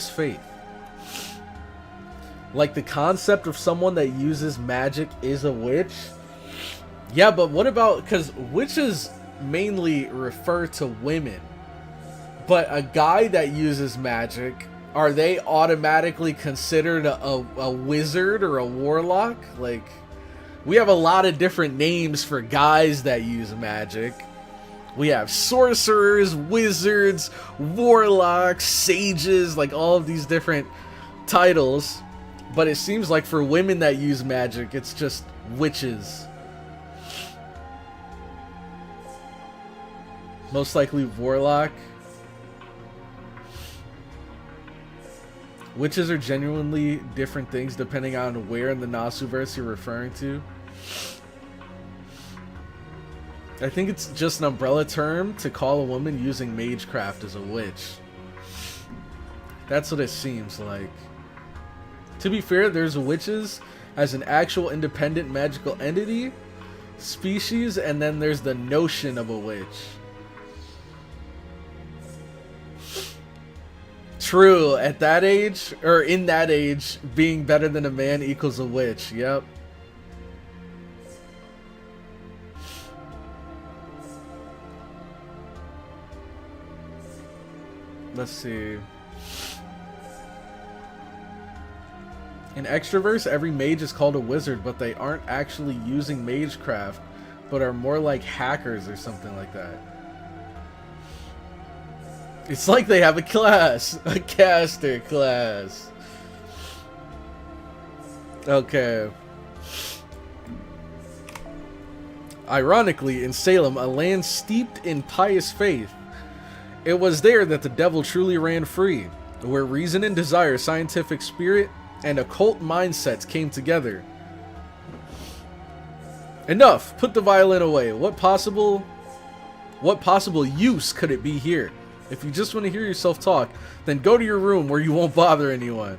faith. Like the concept of someone that uses magic is a witch. Yeah, but what about, because witches mainly refer to women, but a guy that uses magic, are they automatically considered a wizard or a warlock? Like, we have a lot of different names for guys that use magic. We have sorcerers, wizards, warlocks, sages, like all of these different titles. But it seems like for women that use magic, it's just witches. Most likely warlock. Witches are genuinely different things depending on where in the Nasuverse you're referring to. I think it's just an umbrella term to call a woman using magecraft as a witch. That's what it seems like. To be fair, there's witches as an actual independent magical entity, species, and then there's the notion of a witch. True, at that age, or in that age, being better than a man equals a witch, yep. Let's see. In Extraverse, every mage is called a wizard, but they aren't actually using magecraft, but are more like hackers or something like that. It's like they have a class, a caster class. Okay. Ironically, in Salem, a land steeped in pious faith, it was there that the devil truly ran free, where reason and desire, scientific spirit, and occult mindsets came together. Enough! Put the violin away. What possible use could it be here? If you just want to hear yourself talk, then go to your room where you won't bother anyone.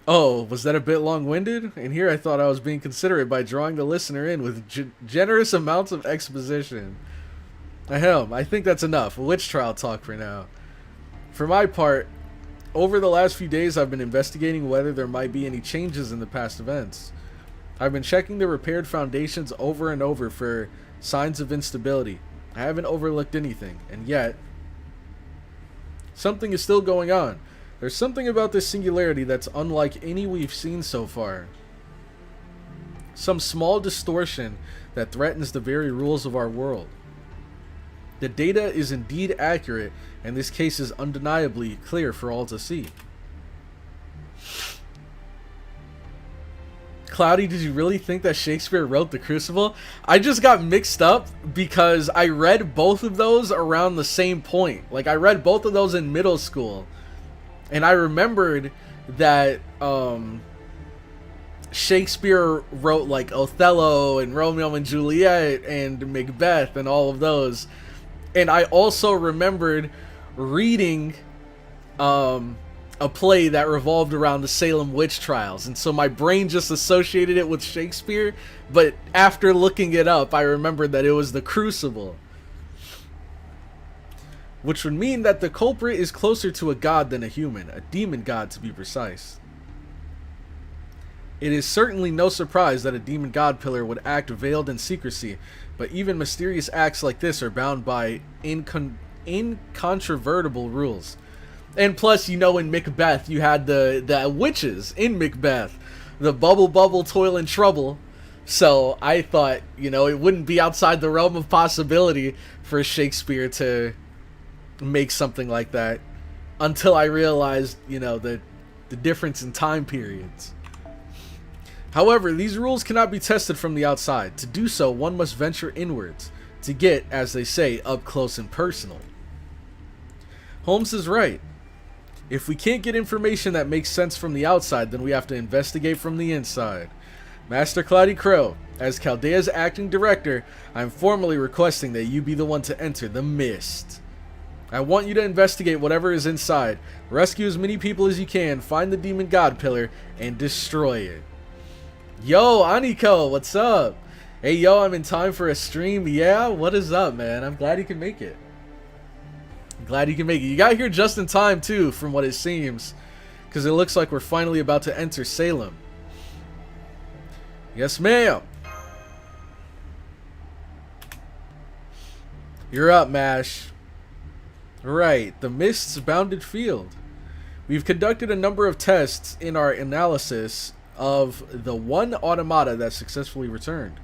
Oh, was that a bit long-winded? And here I thought I was being considerate by drawing the listener in with generous amounts of exposition. Ahem, I think that's enough. Witch trial talk for now. For my part, over the last few days I've been investigating whether there might be any changes in the past events. I've been checking the repaired foundations over and over for signs of instability. I haven't overlooked anything, and yet something is still going on. There's something about this singularity that's unlike any we've seen so far. Some small distortion that threatens the very rules of our world. The data is indeed accurate, and this case is undeniably clear for all to see. Cloudy, did you really think that Shakespeare wrote The Crucible? I just got mixed up because I read both of those around the same point. Like, I read both of those in middle school. And I remembered that Shakespeare wrote, like, Othello and Romeo and Juliet and Macbeth and all of those. And I also remembered reading a play that revolved around the Salem witch trials, and so my brain just associated it with Shakespeare, but after looking it up, I remembered that it was The Crucible. Which would mean that the culprit is closer to a god than a human, a demon god to be precise. It is certainly no surprise that a demon god pillar would act veiled in secrecy, but even mysterious acts like this are bound by incontrovertible rules. And plus, you know, in Macbeth, you had the witches in Macbeth. The bubble, toil, and trouble. So I thought, you know, it wouldn't be outside the realm of possibility for Shakespeare to make something like that. Until I realized, you know, the difference in time periods. However, these rules cannot be tested from the outside. To do so, one must venture inwards. To get, as they say, up close and personal. Holmes is right. If we can't get information that makes sense from the outside, then we have to investigate from the inside. Master CloudyCrow, as Chaldea's acting director, I am formally requesting that you be the one to enter the mist. I want you to investigate whatever is inside, rescue as many people as you can, find the demon god pillar, and destroy it. Yo, Aniko, what's up? Hey, yo, I'm in time for a stream. Yeah, what is up, man? I'm glad you can make it. Glad you can make it. You got here just in time, too, from what it seems. Because it looks like we're finally about to enter Salem. Yes, ma'am. You're up, Mash. Right, the Mist's bounded field. We've conducted a number of tests in our analysis of the one automata that successfully returned,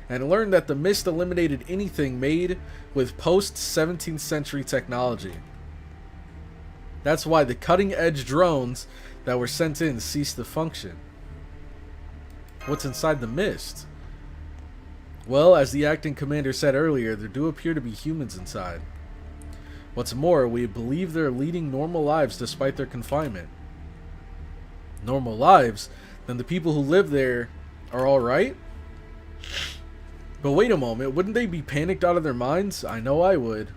and learned that the Mist eliminated anything made with post-17th century technology. That's why the cutting-edge drones that were sent in ceased to function. What's inside the Mist? Well, as the acting commander said earlier, there do appear to be humans inside. What's more, we believe they're leading normal lives despite their confinement. Normal lives? Then the people who live there are alright? But wait a moment, wouldn't they be panicked out of their minds? I know I would.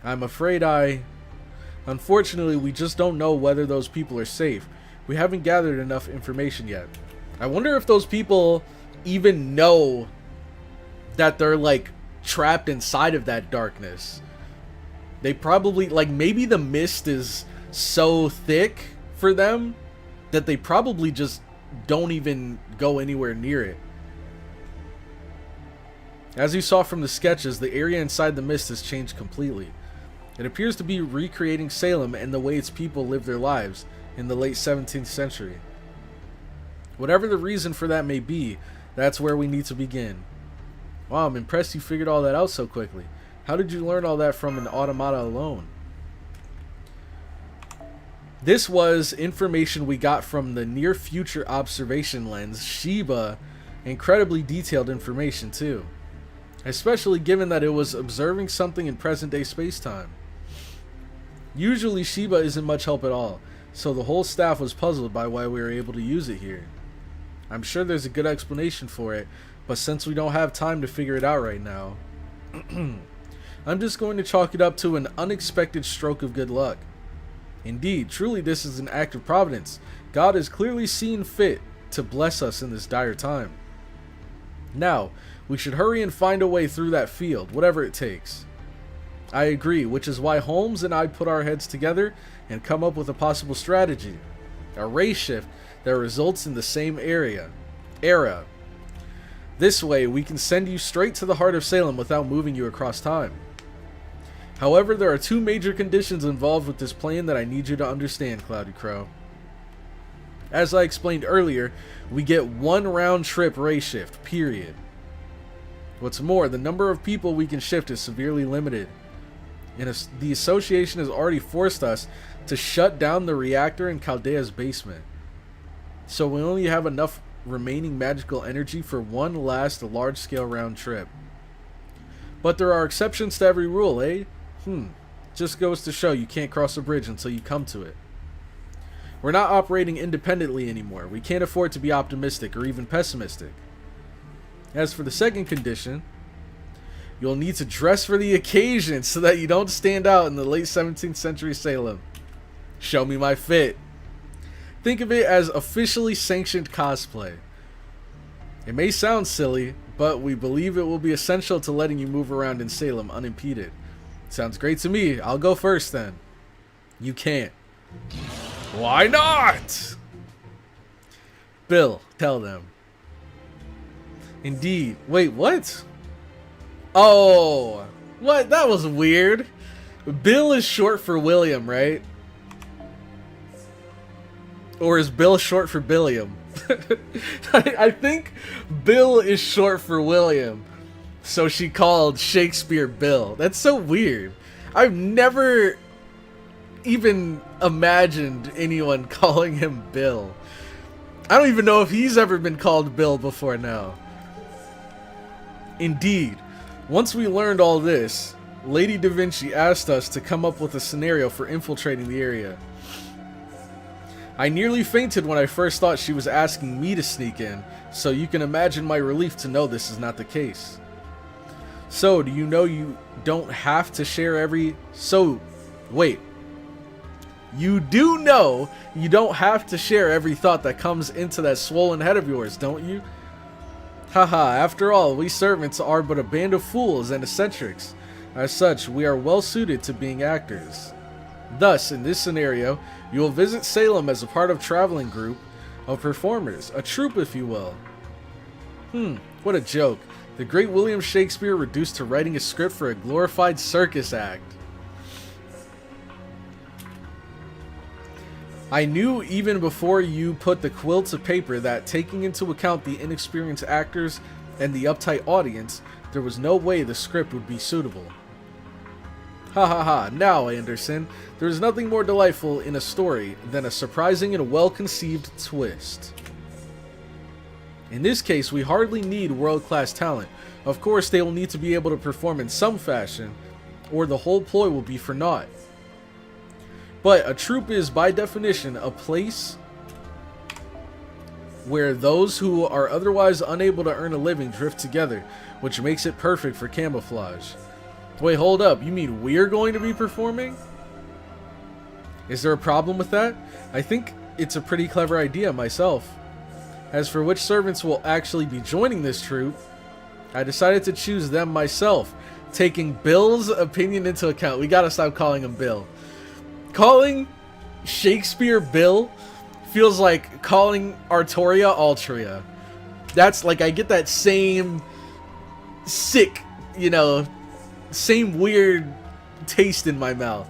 I'm afraid Unfortunately, we just don't know whether those people are safe. We haven't gathered enough information yet. I wonder if those people even know that they're, like, trapped inside of that darkness. They probably, like, maybe the mist is so thick for them that they probably just don't even go anywhere near it. As you saw from the sketches, the area inside the mist has changed completely. It appears to be recreating Salem and the way its people lived their lives in the late 17th century. Whatever the reason for that may be, that's where we need to begin. Wow, I'm impressed you figured all that out so quickly. How did you learn all that from an automata alone? This was information we got from the near future observation lens, Sheba. Incredibly detailed information too. Especially given that it was observing something in present day space-time. Usually Sheba isn't much help at all, so the whole staff was puzzled by why we were able to use it here. I'm sure there's a good explanation for it, but since we don't have time to figure it out right now, I'm just going to chalk it up to an unexpected stroke of good luck. Indeed, truly this is an act of providence. God has clearly seen fit to bless us in this dire time. Now, we should hurry and find a way through that field, whatever it takes. I agree, which is why Holmes and I put our heads together and come up with a possible strategy. A ray shift that results in the same era. This way, we can send you straight to the heart of Salem without moving you across time. However, there are two major conditions involved with this plan that I need you to understand, CloudyCrow. As I explained earlier, we get one round-trip ray shift, period. What's more, the number of people we can shift is severely limited. The association has already forced us to shut down the reactor in Chaldea's basement. So we only have enough remaining magical energy for one last large-scale round trip. But there are exceptions to every rule, eh? Just goes to show you can't cross a bridge until you come to it. We're not operating independently anymore. We can't afford to be optimistic or even pessimistic. As for the second condition, you'll need to dress for the occasion so that you don't stand out in the late 17th century Salem. Show me my fit. Think of it as officially sanctioned cosplay. It may sound silly, but we believe it will be essential to letting you move around in Salem unimpeded. Sounds great to me. I'll go first then. You can't. Why not? Bill, tell them. Indeed. Wait, what? Oh, what? That was weird. Bill is short for William, right? Or is Bill short for Billiam? I think Bill is short for William. So she called Shakespeare Bill. That's so weird. I've never even imagined anyone calling him Bill. I don't even know if he's ever been called Bill before now. Indeed, once we learned all this, Lady Da Vinci asked us to come up with a scenario for infiltrating the area. I nearly fainted when I first thought she was asking me to sneak in, so you can imagine my relief to know this is not the case. So, do you know you don't have to share every... Wait. You do know you don't have to share every thought that comes into that swollen head of yours, don't you? Haha, after all, we servants are but a band of fools and eccentrics. As such, we are well suited to being actors. Thus, in this scenario, you will visit Salem as a part of a traveling group of performers, a troupe if you will. What a joke. The great William Shakespeare reduced to writing a script for a glorified circus act. I knew even before you put the quill to paper that, taking into account the inexperienced actors and the uptight audience, there was no way the script would be suitable. Ha ha ha, now Anderson, there is nothing more delightful in a story than a surprising and well-conceived twist. In this case, we hardly need world-class talent. Of course, they will need to be able to perform in some fashion, or the whole ploy will be for naught. But a troupe is, by definition, a place where those who are otherwise unable to earn a living drift together, which makes it perfect for camouflage. Wait, hold up, you mean we're going to be performing? Is there a problem with that? I think it's a pretty clever idea myself. As for which servants will actually be joining this troupe, I decided to choose them myself, taking Bill's opinion into account. We gotta stop calling him Bill. Calling Shakespeare Bill feels like calling Artoria Altria. That's like, I get that same sick, same weird taste in my mouth.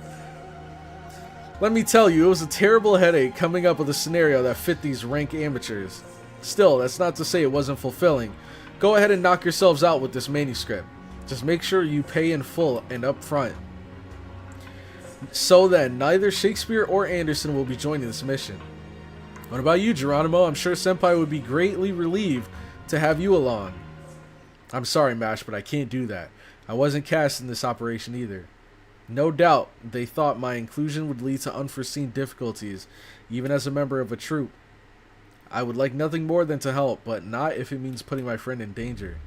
Let me tell you, it was a terrible headache coming up with a scenario that fit these rank amateurs. Still, that's not to say it wasn't fulfilling. Go ahead and knock yourselves out with this manuscript. Just make sure you pay in full and up front. So then, neither Shakespeare or Anderson will be joining this mission. What about you, Geronimo? I'm sure Senpai would be greatly relieved to have you along. I'm sorry, Mash, but I can't do that. I wasn't cast in this operation either. No doubt, they thought my inclusion would lead to unforeseen difficulties, even as a member of a troupe. I would like nothing more than to help, but not if it means putting my friend in danger.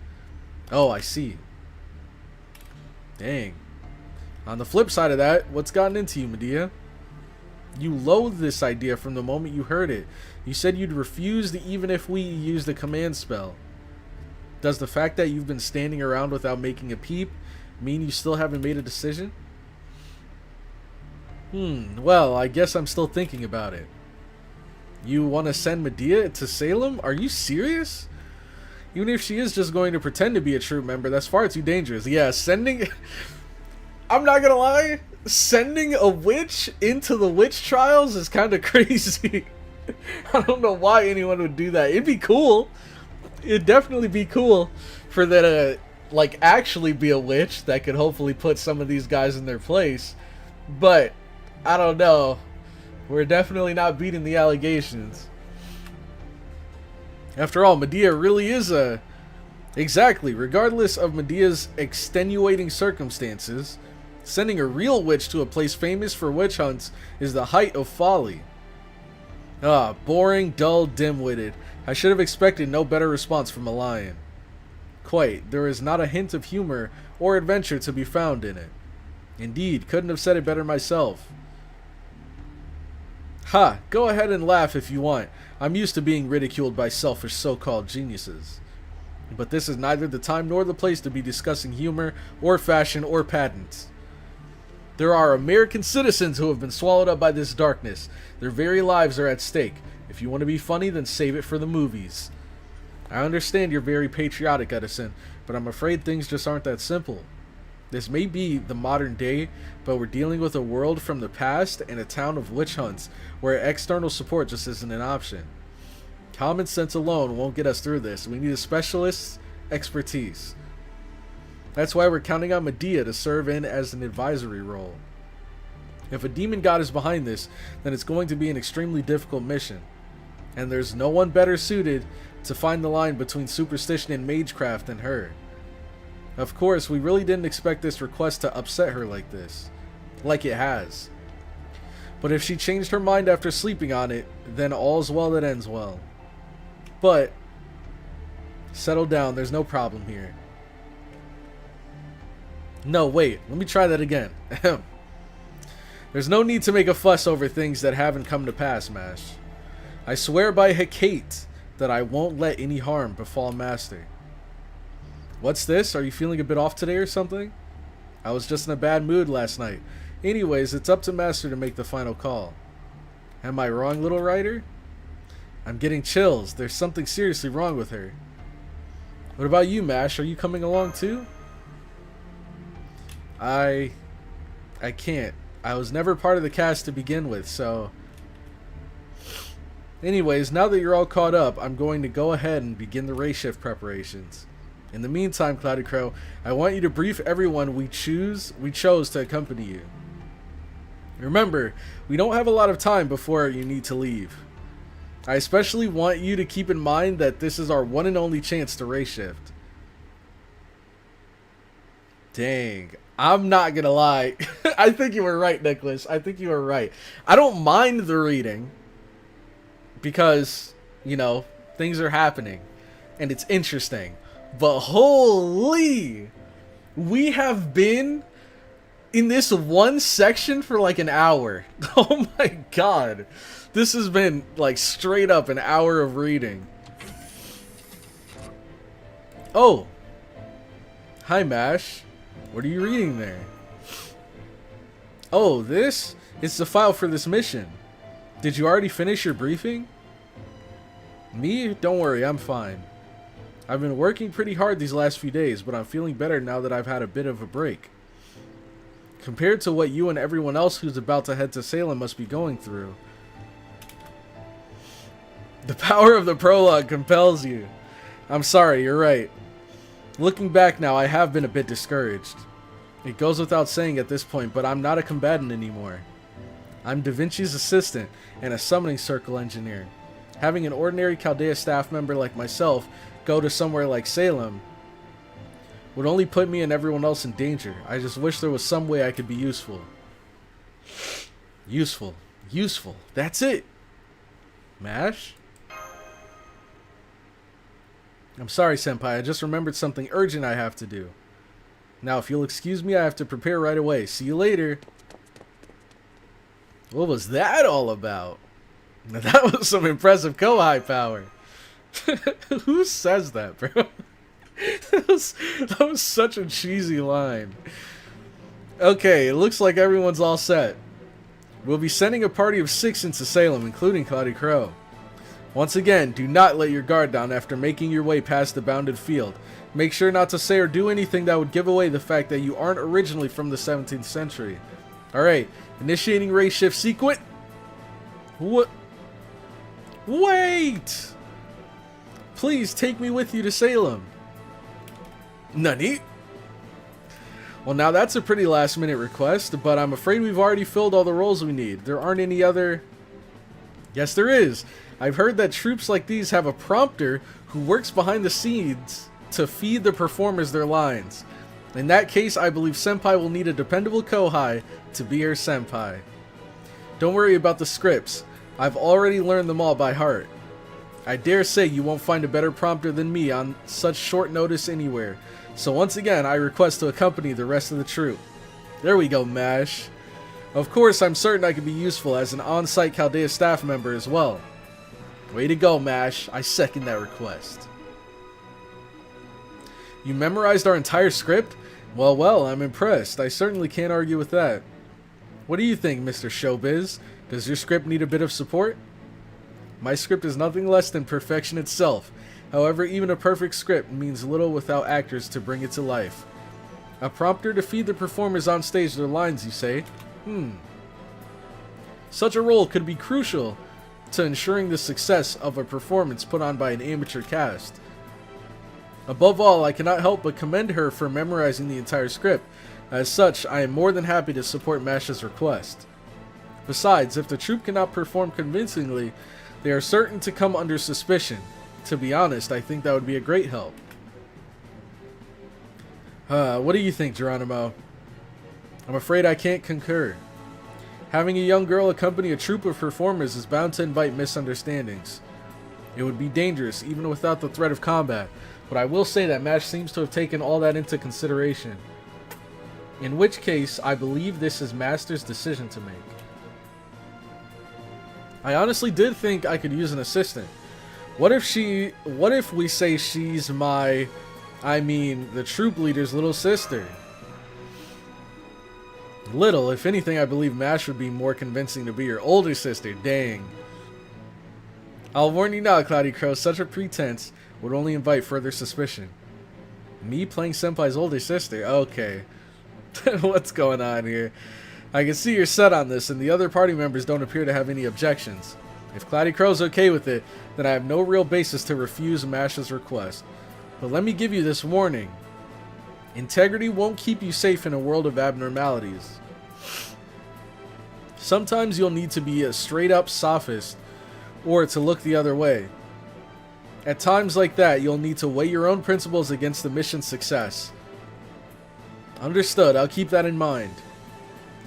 Oh, I see. Dang. On the flip side of that, what's gotten into you, Medea? You loathed this idea from the moment you heard it. You said you'd refuse even if we used a command spell. Does the fact that you've been standing around without making a peep mean you still haven't made a decision? Well, I guess I'm still thinking about it. You want to send Medea to Salem? Are you serious? Even if she is just going to pretend to be a troupe member, that's far too dangerous. Yeah, sending... I'm not gonna lie, sending a witch into the witch trials is kind of crazy. I don't know why anyone would do that. It'd be cool. It'd definitely be cool for that like actually be a witch that could hopefully put some of these guys in their place. But I don't know. We're definitely not beating the allegations. After all, Medea really is a... Exactly. Regardless of Medea's extenuating circumstances, sending a real witch to a place famous for witch hunts is the height of folly. Ah, boring, dull, dim-witted. I should have expected no better response from a lion. Quite. There is not a hint of humor or adventure to be found in it. Indeed, couldn't have said it better myself. Ha! Go ahead and laugh if you want. I'm used to being ridiculed by selfish so-called geniuses. But this is neither the time nor the place to be discussing humor or fashion or patents. There are American citizens who have been swallowed up by this darkness. Their very lives are at stake. If you want to be funny, then save it for the movies. I understand you're very patriotic, Edison, but I'm afraid things just aren't that simple. This may be the modern day, but we're dealing with a world from the past and a town of witch hunts where external support just isn't an option. Common sense alone won't get us through this. We need a specialist's expertise. That's why we're counting on Medea to serve in as an advisory role. If a demon god is behind this, then it's going to be an extremely difficult mission. And there's no one better suited to find the line between superstition and magecraft than her. Of course, we really didn't expect this request to upset her like this. Like it has. But if she changed her mind after sleeping on it, then all's well that ends well. But, settle down, there's no problem here. No, wait, let me try that again. There's no need to make a fuss over things that haven't come to pass, Mash. I swear by Hecate that I won't let any harm befall Master. What's this? Are you feeling a bit off today or something? I was just in a bad mood last night. Anyways, it's up to Master to make the final call. Am I wrong, little writer? I'm getting chills. There's something seriously wrong with her. What about you, Mash? Are you coming along too? I can't. I was never part of the cast to begin with, so... Anyways, now that you're all caught up, I'm going to go ahead and begin the race shift preparations. In the meantime, CloudyCrow, I want you to brief everyone we chose to accompany you. Remember, we don't have a lot of time before you need to leave. I especially want you to keep in mind that this is our one and only chance to race shift. Dang, I'm not gonna lie. I think you were right, Nicholas. I think you were right. I don't mind the reading because, you know, things are happening and it's interesting. But holy, we have been in this one section for like an hour. Oh my god. This has been like straight up an hour of reading. Oh. Hi, Mash. What are you reading there? Oh, this? It's the file for this mission. Did you already finish your briefing? Me? Don't worry, I'm fine. I've been working pretty hard these last few days, but I'm feeling better now that I've had a bit of a break. Compared to what you and everyone else who's about to head to Salem must be going through. The power of the prologue compels you. I'm sorry, you're right. Looking back now, I have been a bit discouraged. It goes without saying at this point, but I'm not a combatant anymore. I'm Da Vinci's assistant and a summoning circle engineer. Having an ordinary Chaldea staff member like myself go to somewhere like Salem would only put me and everyone else in danger. I just wish there was some way I could be useful. Useful. Useful. That's it. Mash? I'm sorry, Senpai. I just remembered something urgent I have to do. Now, if you'll excuse me, I have to prepare right away. See you later. What was that all about? Now, that was some impressive Kohai power. Who says that, bro? that was such a cheesy line. Okay, it looks like everyone's all set. We'll be sending a party of 6 into Salem, including CloudyCrow. Once again, do not let your guard down after making your way past the bounded field. Make sure not to say or do anything that would give away the fact that you aren't originally from the 17th century. Alright, initiating race shift sequence. What? Wait! Please take me with you to Salem. Nani? Well, now that's a pretty last minute request, but I'm afraid we've already filled all the roles we need. There aren't any other... Yes, there is. I've heard that troops like these have a prompter who works behind the scenes to feed the performers their lines. In that case, I believe Senpai will need a dependable Kohai to be her Senpai. Don't worry about the scripts. I've already learned them all by heart. I dare say you won't find a better prompter than me on such short notice anywhere. So once again, I request to accompany the rest of the troop. There we go, MASH. Of course, I'm certain I could be useful as an on-site Chaldea staff member as well. Way to go, MASH. I second that request. You memorized our entire script? Well, I'm impressed. I certainly can't argue with that. What do you think, Mr. Showbiz? Does your script need a bit of support? My script is nothing less than perfection itself. However, even a perfect script means little without actors to bring it to life. A prompter to feed the performers on stage their lines, you say? Such a role could be crucial to ensuring the success of a performance put on by an amateur cast. Above all, I cannot help but commend her for memorizing the entire script. As such, I am more than happy to support MASH's request. Besides, if the troupe cannot perform convincingly, they are certain to come under suspicion. To be honest, I think that would be a great help. What do you think, Geronimo? I'm afraid I can't concur. Having a young girl accompany a troupe of performers is bound to invite misunderstandings. It would be dangerous, even without the threat of combat, but I will say that MASH seems to have taken all that into consideration. In which case, I believe this is Master's decision to make. I honestly did think I could use an assistant. What if we say she's the troop leader's little sister? Little, if anything, I believe MASH would be more convincing to be your older sister, dang. I'll warn you now, CloudyCrow, such a pretense would only invite further suspicion. Me playing Senpai's older sister? Okay. What's going on here? I can see you're set on this, and the other party members don't appear to have any objections. If CloudyCrow's okay with it, then I have no real basis to refuse MASH's request. But let me give you this warning. Integrity won't keep you safe in a world of abnormalities. Sometimes you'll need to be a straight-up sophist, or to look the other way. At times like that, you'll need to weigh your own principles against the mission's success. Understood, I'll keep that in mind.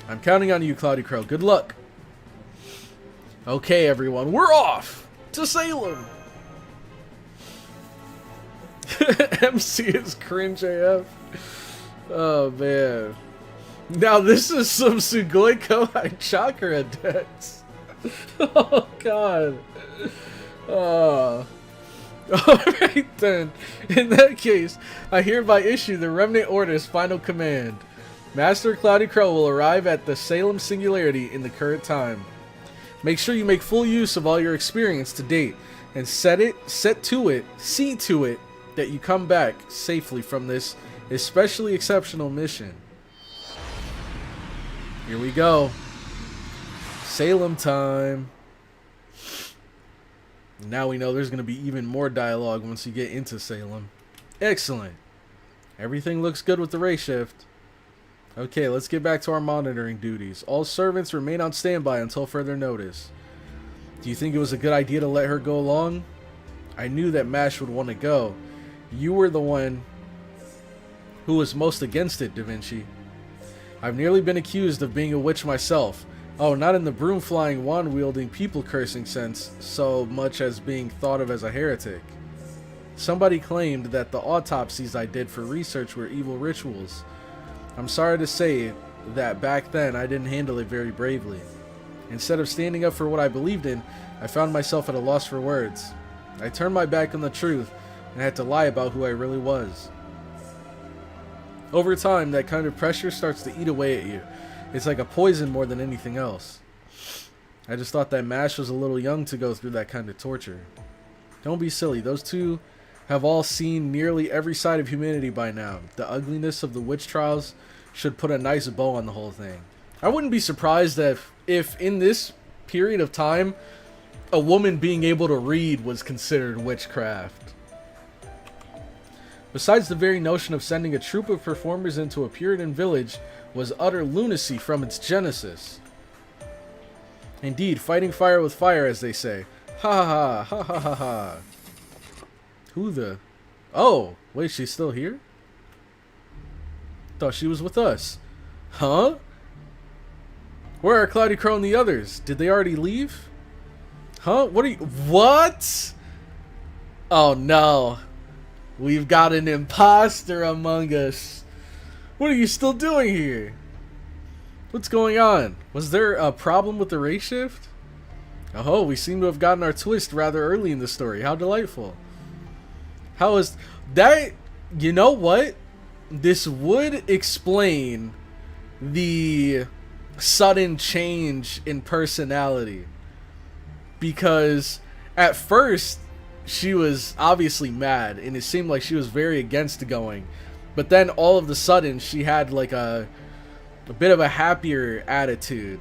I'm counting on you, CloudyCrow. Good luck! Okay, everyone, we're off to Salem. MC is cringe AF. Oh man. Now this is some Sugoi Kohai Chakra decks. Oh god. Alright then. In that case, I hereby issue the Remnant Order's final command. Master CloudyCrow will arrive at the Salem Singularity in the current time. Make sure you make full use of all your experience to date, and see to it that you come back safely from this especially exceptional mission. Here we go. Salem time. Now we know there's going to be even more dialogue once you get into Salem. Excellent. Everything looks good with the ray shift. Okay, let's get back to our monitoring duties. All servants remain on standby until further notice. Do you think it was a good idea to let her go along? I knew that MASH would want to go. You were the one who was most against it, Da Vinci. I've nearly been accused of being a witch myself. Oh, not in the broom-flying, wand-wielding, people-cursing sense, so much as being thought of as a heretic. Somebody claimed that the autopsies I did for research were evil rituals. I'm sorry to say that back then I didn't handle it very bravely. Instead of standing up for what I believed in, I found myself at a loss for words. I turned my back on the truth and had to lie about who I really was. Over time, that kind of pressure starts to eat away at you. It's like a poison more than anything else. I just thought that MASH was a little young to go through that kind of torture. Don't be silly, those two have all seen nearly every side of humanity by now. The ugliness of the witch trials should put a nice bow on the whole thing. I wouldn't be surprised if in this period of time, a woman being able to read was considered witchcraft. Besides, the very notion of sending a troupe of performers into a Puritan village was utter lunacy from its genesis. Indeed, fighting fire with fire, as they say. Ha ha ha ha ha ha. Who the... Oh, wait, she's still here? Thought she was with us. Huh? Where are CloudyCrow and the others? Did they already leave? Huh? What are you... What? Oh no. We've got an imposter among us. What are you still doing here? What's going on? Was there a problem with the race shift? Oh, we seem to have gotten our twist rather early in the story. How delightful. How is that? You know what? This would explain the sudden change in personality. Because at first, she was obviously mad, and it seemed like she was very against going. But then all of a sudden, she had like a bit of a happier attitude.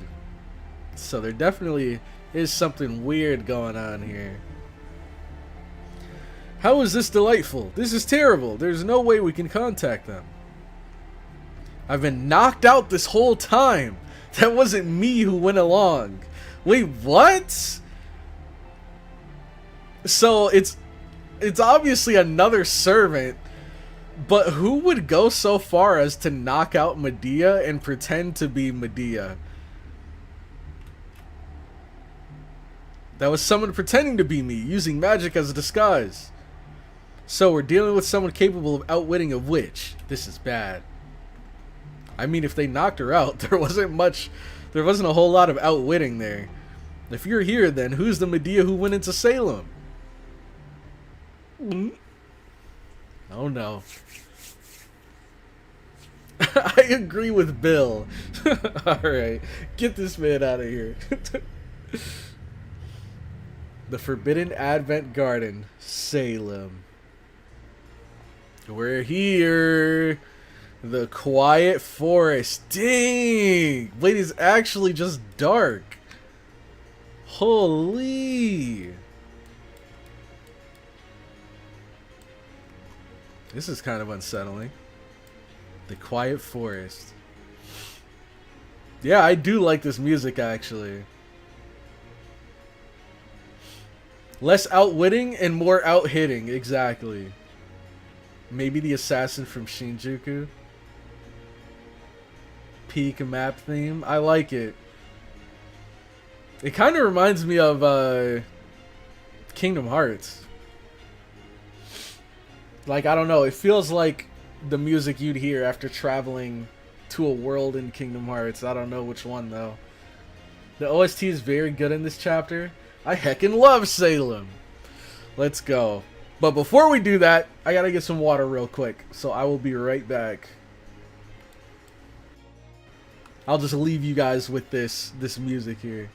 So there definitely is something weird going on here. How is this delightful? This is terrible. There's no way we can contact them. I've been knocked out this whole time. That wasn't me who went along. Wait, what? So it's obviously another servant, but who would go so far as to knock out Medea and pretend to be Medea? That was someone pretending to be me, using magic as a disguise. So we're dealing with someone capable of outwitting a witch. This is bad. I mean, if they knocked her out, there wasn't a whole lot of outwitting there. If you're here, then who's the Medea who went into Salem? Oh no. I agree with Bill. Alright, get this man out of here. The Forbidden Advent Garden, Salem. We're here. The Quiet Forest. Dang! Wait, it's actually just dark. Holy. This is kind of unsettling. The Quiet Forest. Yeah, I do like this music, actually. Less outwitting and more outhitting, exactly. Maybe the assassin from Shinjuku. Peak map theme. I like it. It kind of reminds me of Kingdom Hearts. Like, I don't know, it feels like the music you'd hear after traveling to a world in Kingdom Hearts. I don't know which one, though. The OST is very good in this chapter. I heckin' love Salem. Let's go. But before we do that, I gotta get some water real quick. So I will be right back. I'll just leave you guys with this music here.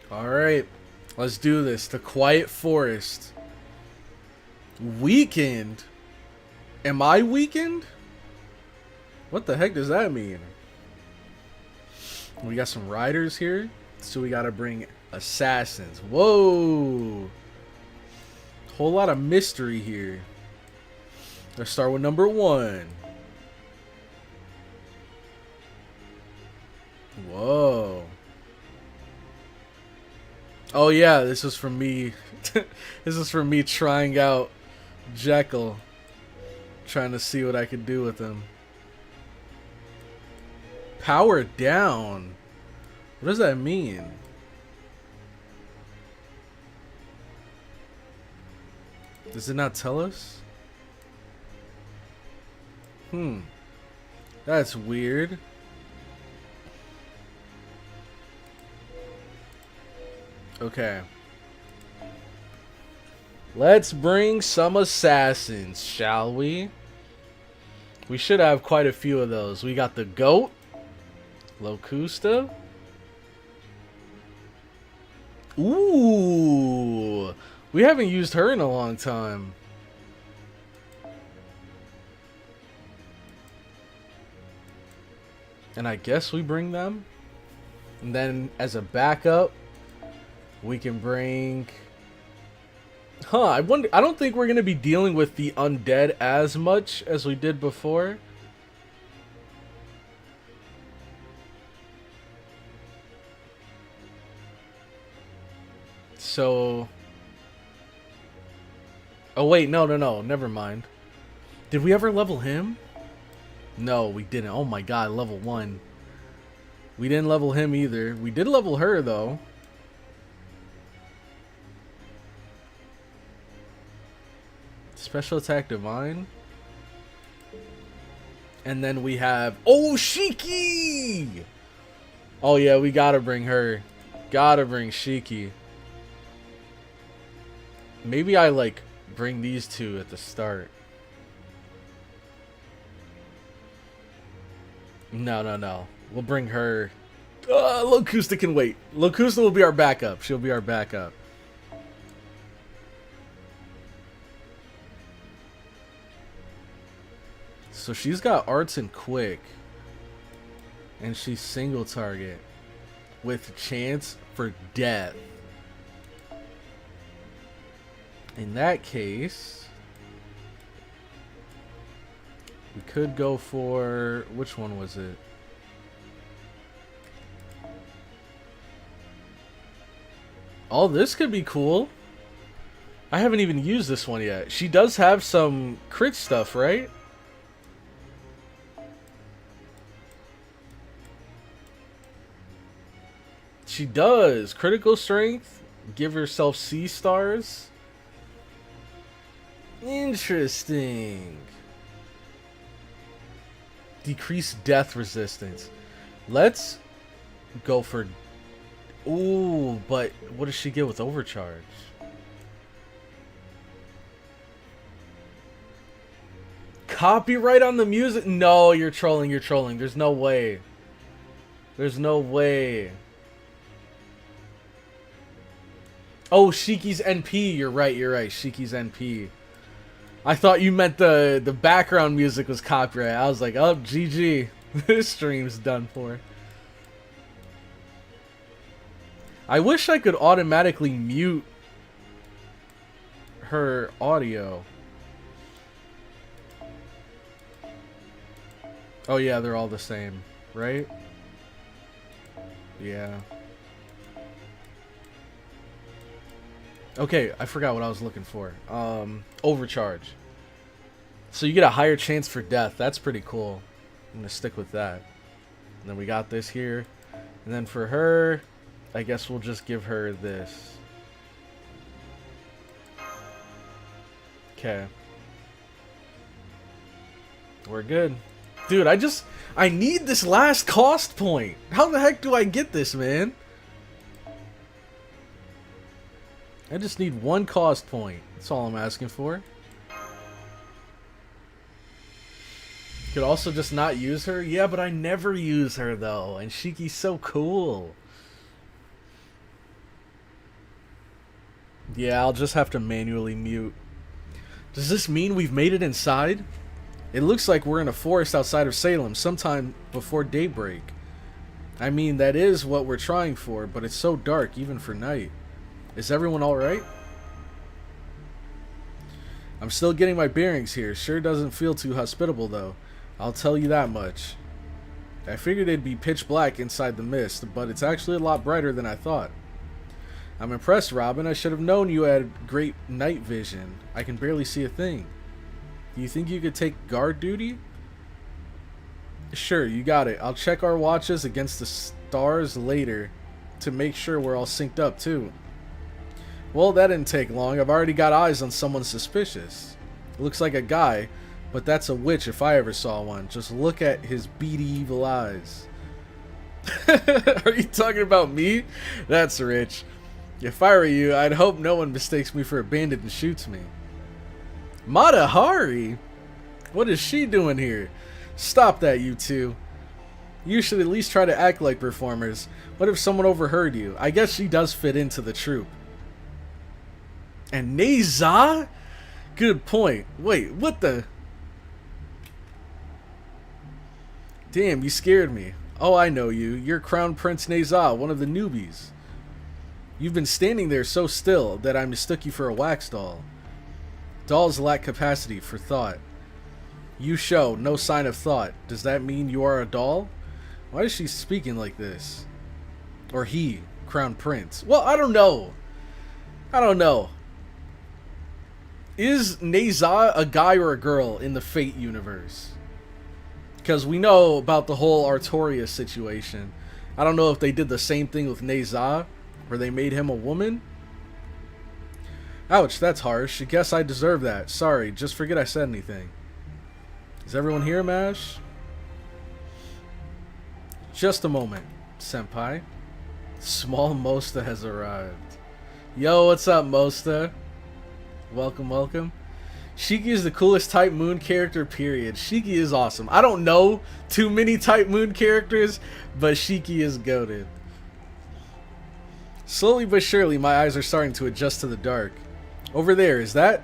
Alright, let's do this. The Quiet Forest. Weakened? Am I weakened? What the heck does that mean? We got some riders here, so we gotta bring assassins. Whoa! Whole lot of mystery here. Let's start with number 1. Whoa. Oh yeah, this is from me. This is from me trying out Jekyll. Trying to see what I could do with him. Power down. What does that mean? Does it not tell us? That's weird. Okay. Let's bring some assassins, shall we? We should have quite a few of those. We got the goat, Locusta. Ooh, we haven't used her in a long time. And I guess we bring them. And then as a backup, we can bring... I wonder. I don't think we're going to be dealing with the undead as much as we did before. So... Oh wait, no, never mind. Did we ever level him? No, we didn't. Oh my god, level 1. We didn't level him either. We did level her though. Special attack divine. And then we have... Oh, Shiki! Oh yeah, we gotta bring her. Gotta bring Shiki. Maybe I like bring these two at the start. No. We'll bring her. Locusta can wait. Locusta will be our backup. She'll be our backup. So she's got arts and quick. And she's single target. With chance for death. In that case... we could go for... which one was it? Oh, this could be cool. I haven't even used this one yet. She does have some crit stuff, right? She does. Critical strength. Give herself C stars. Interesting. Decrease death resistance. Let's go for... Ooh, but what does she get with overcharge? Copyright on the music? No, you're trolling, you're trolling. There's no way. There's no way. Oh, Shiki's NP. You're right, you're right. Shiki's NP. I thought you meant the background music was copyright. I was like, oh, GG. This stream's done for. I wish I could automatically mute her audio. Oh yeah, they're all the same, right? Yeah. Okay, I forgot what I was looking for. Overcharge. So you get a higher chance for death. That's pretty cool. I'm gonna stick with that. And then we got this here. And then for her, I guess we'll just give her this. Okay. We're good. Dude, I need this last cost point. How the heck do I get this, man? I just need one cost point. That's all I'm asking for. Could also just not use her. Yeah, but I never use her, though. And Shiki's so cool. Yeah, I'll just have to manually mute. Does this mean we've made it inside? It looks like we're in a forest outside of Salem, sometime before daybreak. I mean, that is what we're trying for, but it's so dark, even for night. Is everyone alright? I'm still getting my bearings here. Sure doesn't feel too hospitable, though. I'll tell you that much. I figured it'd be pitch black inside the mist, but it's actually a lot brighter than I thought. I'm impressed, Robin. I should have known you had great night vision. I can barely see a thing. Do you think you could take guard duty? Sure, you got it. I'll check our watches against the stars later to make sure we're all synced up, too. Well, that didn't take long. I've already got eyes on someone suspicious. It looks like a guy, but that's a witch if I ever saw one. Just look at his beady evil eyes. Are you talking about me? That's rich. If I were you, I'd hope no one mistakes me for a bandit and shoots me. Mata Hari? What is she doing here? Stop that, you two. You should at least try to act like performers. What if someone overheard you? I guess she does fit into the troupe. And Neza? Good point. Wait, what the? Damn, you scared me. Oh, I know you. You're Crown Prince Neza, one of the newbies. You've been standing there so still that I mistook you for a wax doll. Dolls lack capacity for thought. You show no sign of thought. Does that mean you are a doll? Why is she speaking like this? Or he, Crown Prince? Well, I don't know. I don't know. Is Neza a guy or a girl in the Fate universe? Because we know about the whole Artorias situation. I don't know if they did the same thing with Neza, where they made him a woman. Ouch, that's harsh. I guess I deserve that. Sorry, just forget I said anything. Is everyone here, Mash? Just a moment, Senpai. Small Mosta has arrived. Yo, what's up, Mosta? Welcome, welcome. Shiki is the coolest Type Moon character, period. Shiki is awesome. I don't know too many Type Moon characters, but Shiki is goated. Slowly but surely, my eyes are starting to adjust to the dark. Over there, is that?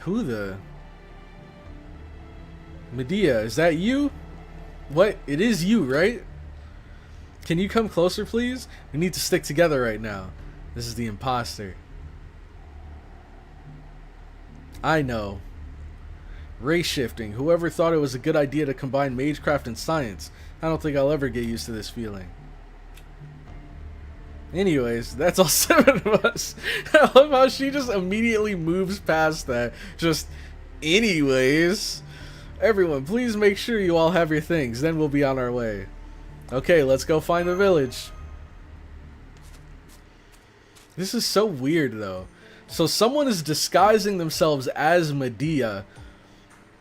Who the? Medea, is that you? What? It is you, right? Can you come closer, please? We need to stick together right now. This is the imposter. I know. Race shifting. Whoever thought it was a good idea to combine magecraft and science? I don't think I'll ever get used to this feeling. Anyways, that's all 7 of us. I love how she just immediately moves past that. Just, anyways. Everyone, please make sure you all have your things. Then we'll be on our way. Okay, let's go find the village. This is so weird, though. So someone is disguising themselves as Medea,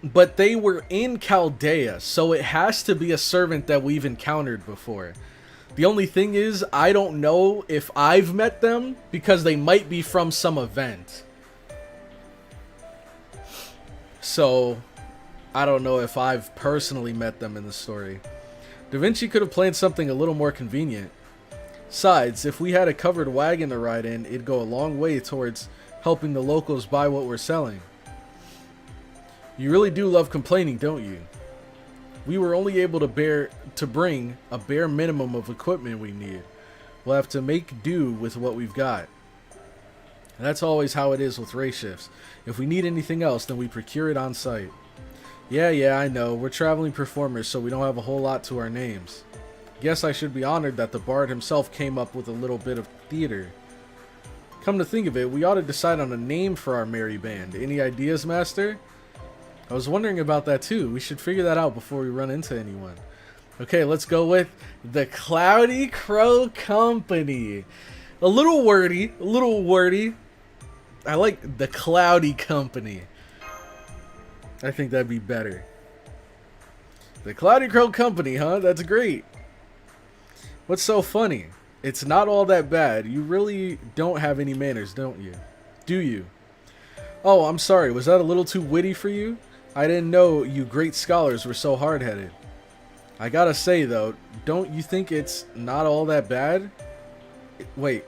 but they were in Chaldea, so it has to be a servant that we've encountered before. The only thing is, I don't know if I've met them, because they might be from some event. So, I don't know if I've personally met them in the story. Da Vinci could have planned something a little more convenient. Besides, if we had a covered wagon to ride in, it'd go a long way towards helping the locals buy what we're selling. You really do love complaining, don't you? We were only able to bring a bare minimum of equipment we need. We'll have to make do with what we've got. And that's always how it is with race shifts. If we need anything else, then we procure it on site. Yeah, I know. We're traveling performers, so we don't have a whole lot to our names. Guess I should be honored that the bard himself came up with a little bit of theater. Come to think of it, we ought to decide on a name for our merry band. Any ideas, Master? I was wondering about that too. We should figure that out before we run into anyone. Okay, let's go with the CloudyCrow Company. A little wordy, a little wordy. I like the Cloudy Company. I think that'd be better. The CloudyCrow Company, huh? That's great. What's so funny? It's not all that bad. You really don't have any manners, don't you? Do you? Oh, I'm sorry. Was that a little too witty for you? I didn't know you great scholars were so hard-headed. I gotta say, though, don't you think it's not all that bad? Wait,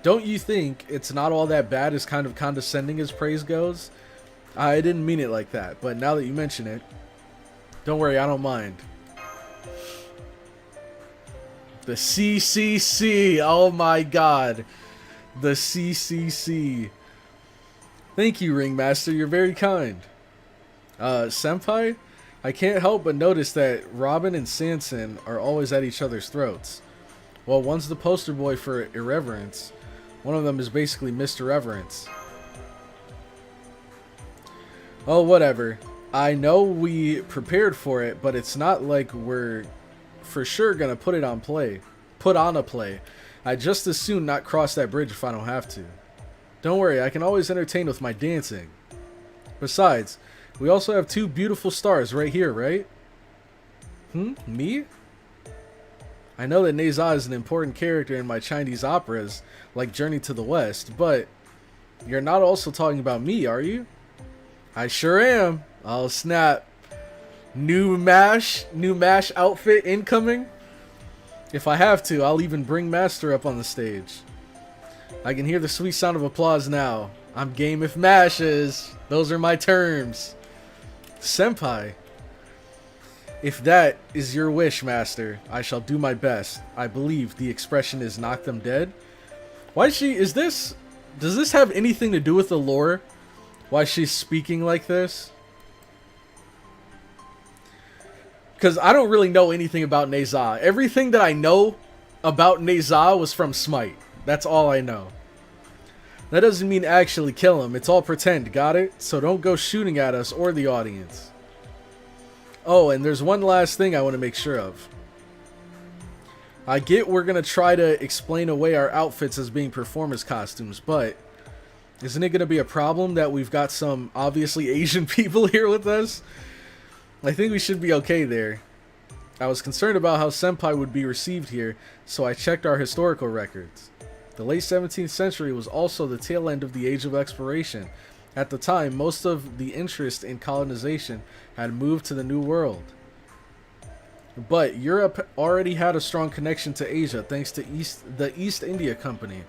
Don't you think it's not all that bad as kind of condescending as praise goes? I didn't mean it like that, but now that you mention it, don't worry, I don't mind. The CCC, oh my god. The CCC. Thank you, Ringmaster, you're very kind. Senpai? I can't help but notice that Robin and Sanson are always at each other's throats. Well, one's the poster boy for irreverence. One of them is basically Mr. Reverence. Oh, whatever. I know we prepared for it, but it's not like we're for sure gonna put on a play. I'd just as soon not cross that bridge if I don't have to. Don't worry, I can always entertain with my dancing. Besides, we also have two beautiful stars right here, right? Me? I know that Neza is an important character in my Chinese operas, like Journey to the West, but you're not also talking about me, are you? I sure am. Oh, snap. New MASH outfit incoming? If I have to, I'll even bring Master up on the stage. I can hear the sweet sound of applause now. I'm game if MASH is. Those are my terms. Senpai. If that is your wish, Master, I shall do my best. I believe the expression is knock them dead. Why is she, does this have anything to do with the lore? Why she's speaking like this? Because I don't really know anything about Neza. Everything that I know about Neza was from Smite. That's all I know. That doesn't mean actually kill him. It's all pretend, got it? So don't go shooting at us or the audience. Oh, and there's one last thing I want to make sure of. I get we're going to try to explain away our outfits as being performance costumes, but isn't it going to be a problem that we've got some obviously Asian people here with us? I think we should be okay there. I was concerned about how Senpai would be received here, so I checked our historical records. The late 17th century was also the tail end of the Age of Exploration. At the time, most of the interest in colonization had moved to the New World. But Europe already had a strong connection to Asia thanks to the East India Company.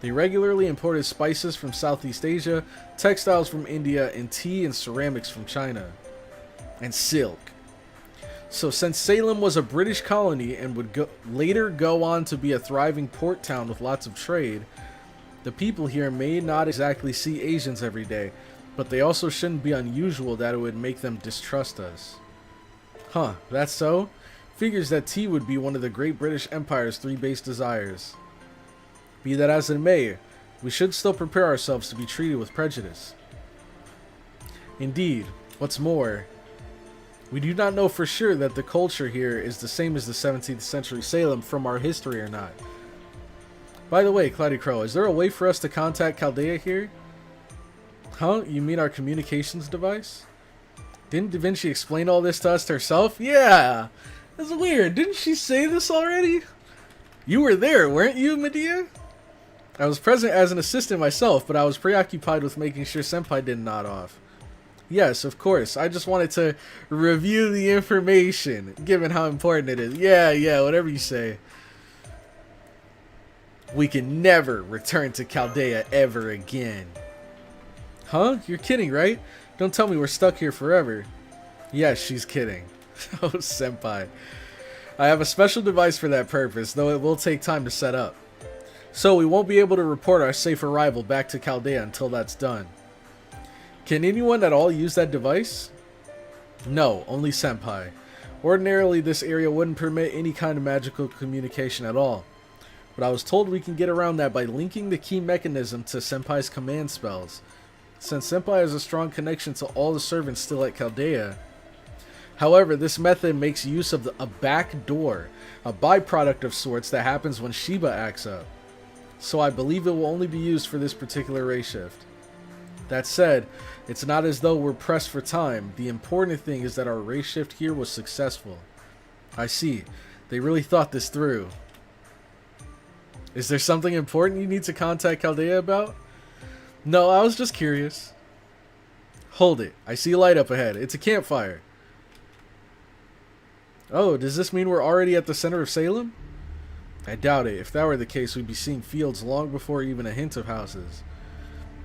They regularly imported spices from Southeast Asia, textiles from India, and tea and ceramics from China. And silk. So since Salem was a British colony and would later go on to be a thriving port town with lots of trade, the people here may not exactly see Asians every day, but they also shouldn't be unusual that it would make them distrust us. Huh, that's so? Figures that tea would be one of the great British Empire's three base desires. Be that as it may, we should still prepare ourselves to be treated with prejudice. Indeed, what's more, we do not know for sure that the culture here is the same as the 17th century Salem from our history or not. By the way, CloudyCrow, is there a way for us to contact Chaldea here? Huh? You mean our communications device? Didn't Da Vinci explain all this to us herself? Yeah! That's weird. Didn't she say this already? You were there, weren't you, Medea? I was present as an assistant myself, but I was preoccupied with making sure Senpai didn't nod off. Yes, of course. I just wanted to review the information, given how important it is. Yeah, whatever you say. We can never return to Chaldea ever again. Huh? You're kidding, right? Don't tell me we're stuck here forever. Yes, she's kidding. Oh, Senpai. I have a special device for that purpose, though it will take time to set up. So we won't be able to report our safe arrival back to Chaldea until that's done. Can anyone at all use that device? No, only Senpai. Ordinarily, this area wouldn't permit any kind of magical communication at all. But I was told we can get around that by linking the key mechanism to Senpai's command spells. Since Senpai has a strong connection to all the servants still at Chaldea. However, this method makes use of a back door, a byproduct of sorts that happens when Shiba acts up. So I believe it will only be used for this particular race shift. That said, it's not as though we're pressed for time. The important thing is that our race shift here was successful. I see. They really thought this through. Is there something important you need to contact Chaldea about? No, I was just curious. Hold it. I see a light up ahead. It's a campfire. Oh, does this mean we're already at the center of Salem? I doubt it. If that were the case, we'd be seeing fields long before even a hint of houses.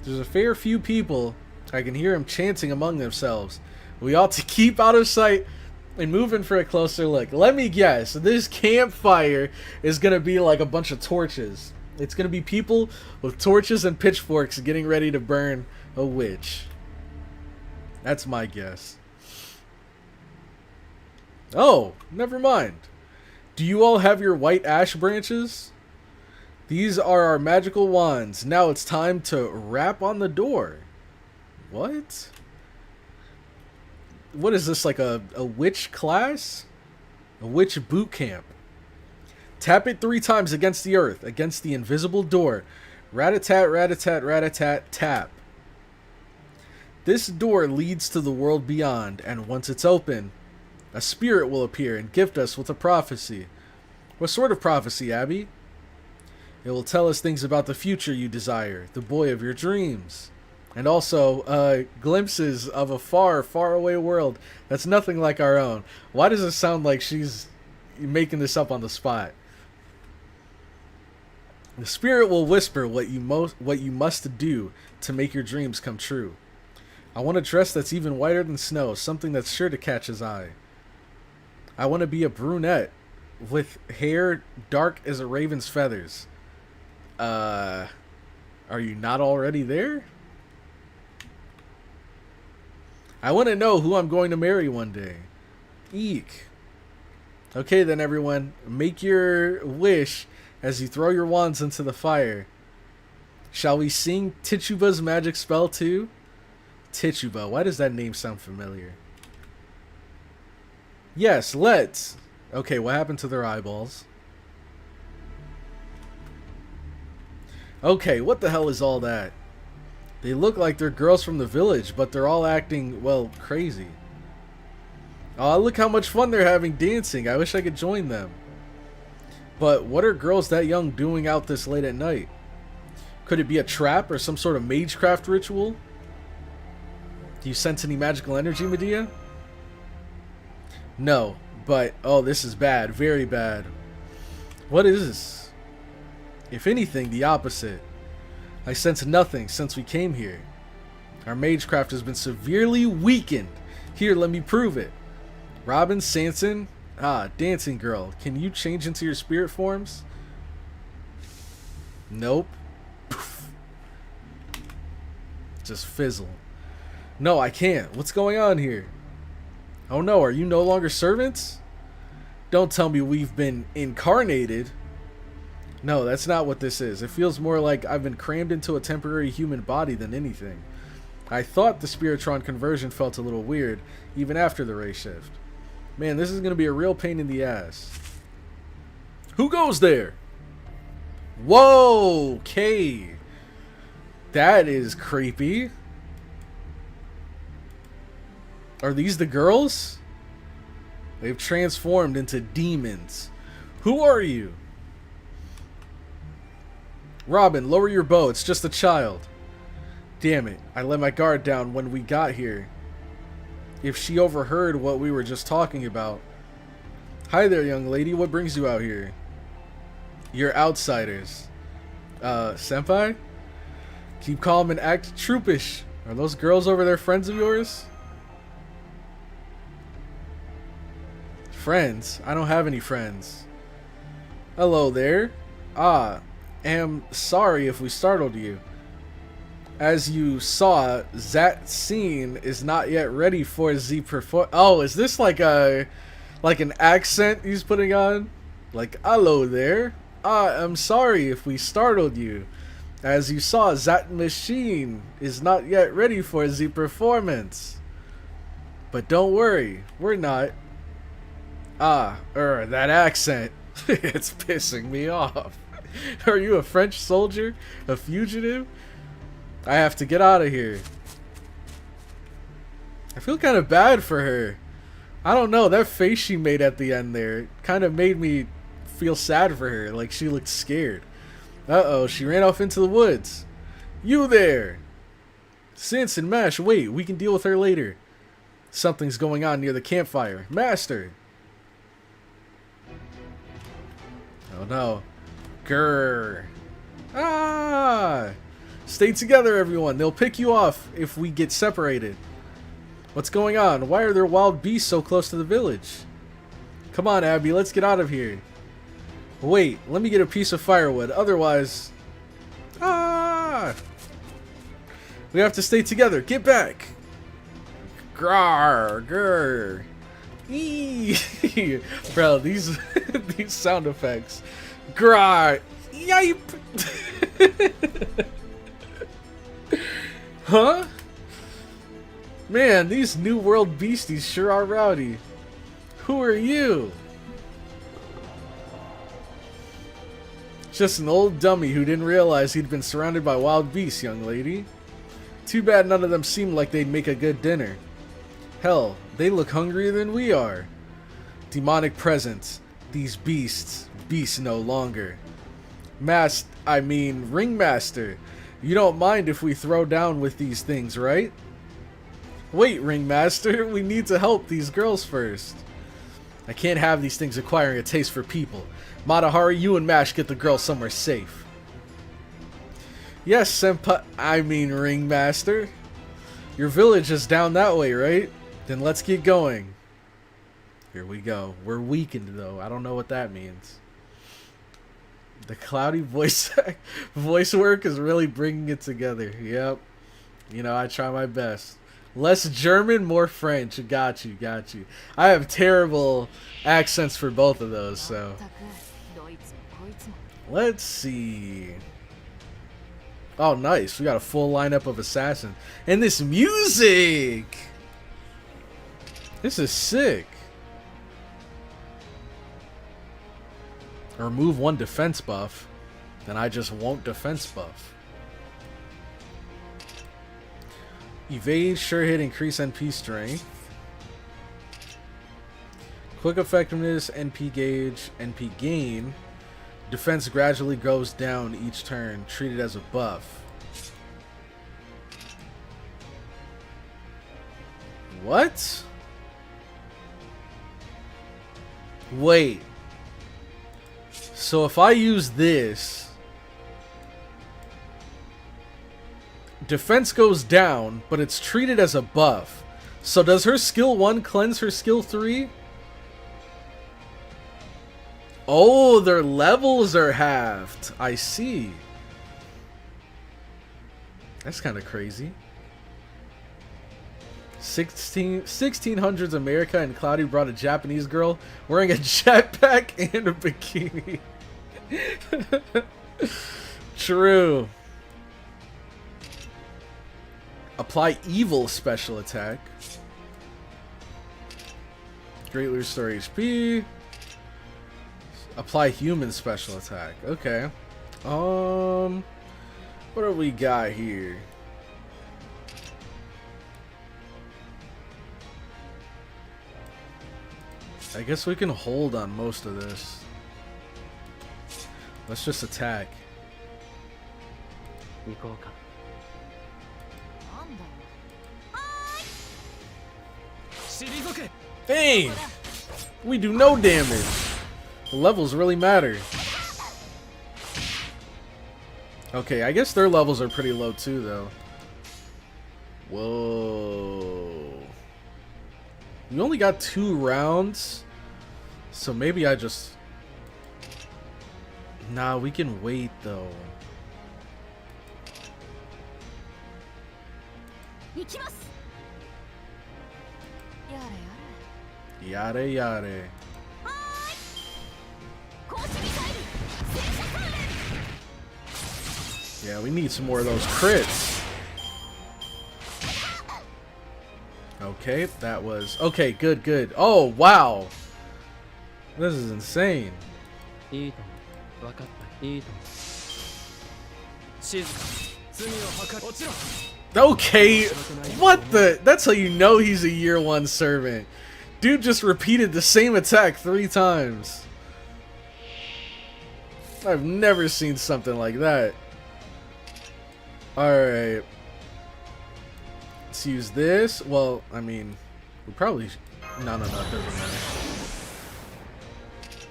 There's a fair few people. I can hear them chanting among themselves. We ought to keep out of sight and move in for a closer look. Let me guess. This campfire is going to be like a bunch of torches. It's going to be people with torches and pitchforks getting ready to burn a witch. That's my guess. Oh, never mind. Do you all have your white ash branches? These are our magical wands. Now it's time to rap on the door. What? What is this, like a witch class? A witch boot camp. Tap it 3 times against the earth, against the invisible door. Rat-a-tat, rat-a-tat, rat-a-tat, tap. This door leads to the world beyond, and once it's open, a spirit will appear and gift us with a prophecy. What sort of prophecy, Abby? It will tell us things about the future you desire, the boy of your dreams. And also, glimpses of a far, far away world that's nothing like our own. Why does it sound like she's making this up on the spot? The spirit will whisper what you must do to make your dreams come true. I want a dress that's even whiter than snow, something that's sure to catch his eye. I want to be a brunette with hair dark as a raven's feathers. Are you not already there? I want to know who I'm going to marry one day. Eek. Okay then, everyone. Make your wish as you throw your wands into the fire. Shall we sing Tituba's magic spell too? Tituba. Why does that name sound familiar? Yes, let's. Okay, what happened to their eyeballs? Okay, what the hell is all that? They look like they're girls from the village, but they're all acting, well, crazy. Oh, look how much fun they're having dancing. I wish I could join them. But what are girls that young doing out this late at night? Could it be a trap or some sort of magecraft ritual? Do you sense any magical energy, Medea? No, but, oh, this is bad. Very bad. What is this? If anything, the opposite. I sense nothing since we came here. Our magecraft has been severely weakened. Here, let me prove it. Robin, Sanson, dancing girl. Can you change into your spirit forms? Nope. Poof. Just fizzle. No, I can't. What's going on here? Oh no, are you no longer servants? Don't tell me we've been incarnated. No, that's not what this is. It feels more like I've been crammed into a temporary human body than anything. I thought the Spiritron conversion felt a little weird, even after the race shift. Man, this is going to be a real pain in the ass. Who goes there? Whoa, okay. That is creepy. Are these the girls? They've transformed into demons. Who are you? Robin, lower your bow. It's just a child. Damn it. I let my guard down when we got here. If she overheard what we were just talking about. Hi there, young lady. What brings you out here? You're outsiders. Senpai? Keep calm and act troopish. Are those girls over there friends of yours? Friends? I don't have any friends. Hello there. Am sorry if we startled you. As you saw, that scene is not yet ready for the perform. Oh, is this like an accent he's putting on? Like, hello there. I'm sorry if we startled you. As you saw, that machine is not yet ready for the performance. But don't worry, we're not. That accent. It's pissing me off. Are you a French soldier? A fugitive? I have to get out of here. I feel kind of bad for her. I don't know, that face she made at the end there kind of made me feel sad for her, like she looked scared. Uh-oh, she ran off into the woods. You there! Sanson, Mash, wait, we can deal with her later. Something's going on near the campfire. Master! Oh no. Grr. Ah! Stay together, everyone. They'll pick you off if we get separated. What's going on? Why are there wild beasts so close to the village? Come on, Abby. Let's get out of here. Wait. Let me get a piece of firewood. Otherwise... Ah! We have to stay together. Get back. Grr. Grr. Eee. Bro, these these sound effects. Grr. Yipe. Huh? Man, these new world beasties sure are rowdy. Who are you? Just an old dummy who didn't realize he'd been surrounded by wild beasts, young lady. Too bad none of them seemed like they'd make a good dinner. Hell, they look hungrier than we are. Demonic presence. These beasts. Beasts no longer. Ringmaster. You don't mind if we throw down with these things, right? Wait, Ringmaster. We need to help these girls first. I can't have these things acquiring a taste for people. Matahari, you and Mash get the girls somewhere safe. Yes, Ringmaster. Your village is down that way, right? Then let's get going. Here we go. We're weakened, though. I don't know what that means. The Cloudy voice work is really bringing it together. Yep. You know, I try my best. Less German, more French. Got you, got you. I have terrible accents for both of those, so. Let's see. Oh, nice. We got a full lineup of assassins. And this music! This is sick. Remove one defense buff. Then I just won't defense buff. Evade, sure hit, increase NP strength. Quick effectiveness, NP gauge, NP gain. Defense gradually goes down each turn, treated as a buff. What? Wait. So if I use this, defense goes down, but it's treated as a buff. So does her skill 1 cleanse her skill 3? Oh, their levels are halved. I see. That's kind of crazy. 1600s America, and Cloudy brought a Japanese girl wearing a jetpack and a bikini. True. Apply evil special attack. Greatly restore HP. Apply human special attack. Okay. What do we got here? I guess we can hold on most of this. Let's just attack. Dang! We do no damage. The levels really matter. Okay, I guess their levels are pretty low too, though. Whoa. We only got 2 rounds, so maybe I just... Nah, we can wait, though. Yare yare. Yeah, we need some more of those crits. Okay, that was... Okay, good, good. Oh, wow. This is insane. Okay, what the... That's how you know he's a year 1 servant. Dude just repeated the same attack 3 times. I've never seen something like that. Alright. Let's use this. Well, I mean, we probably... No, it doesn't matter.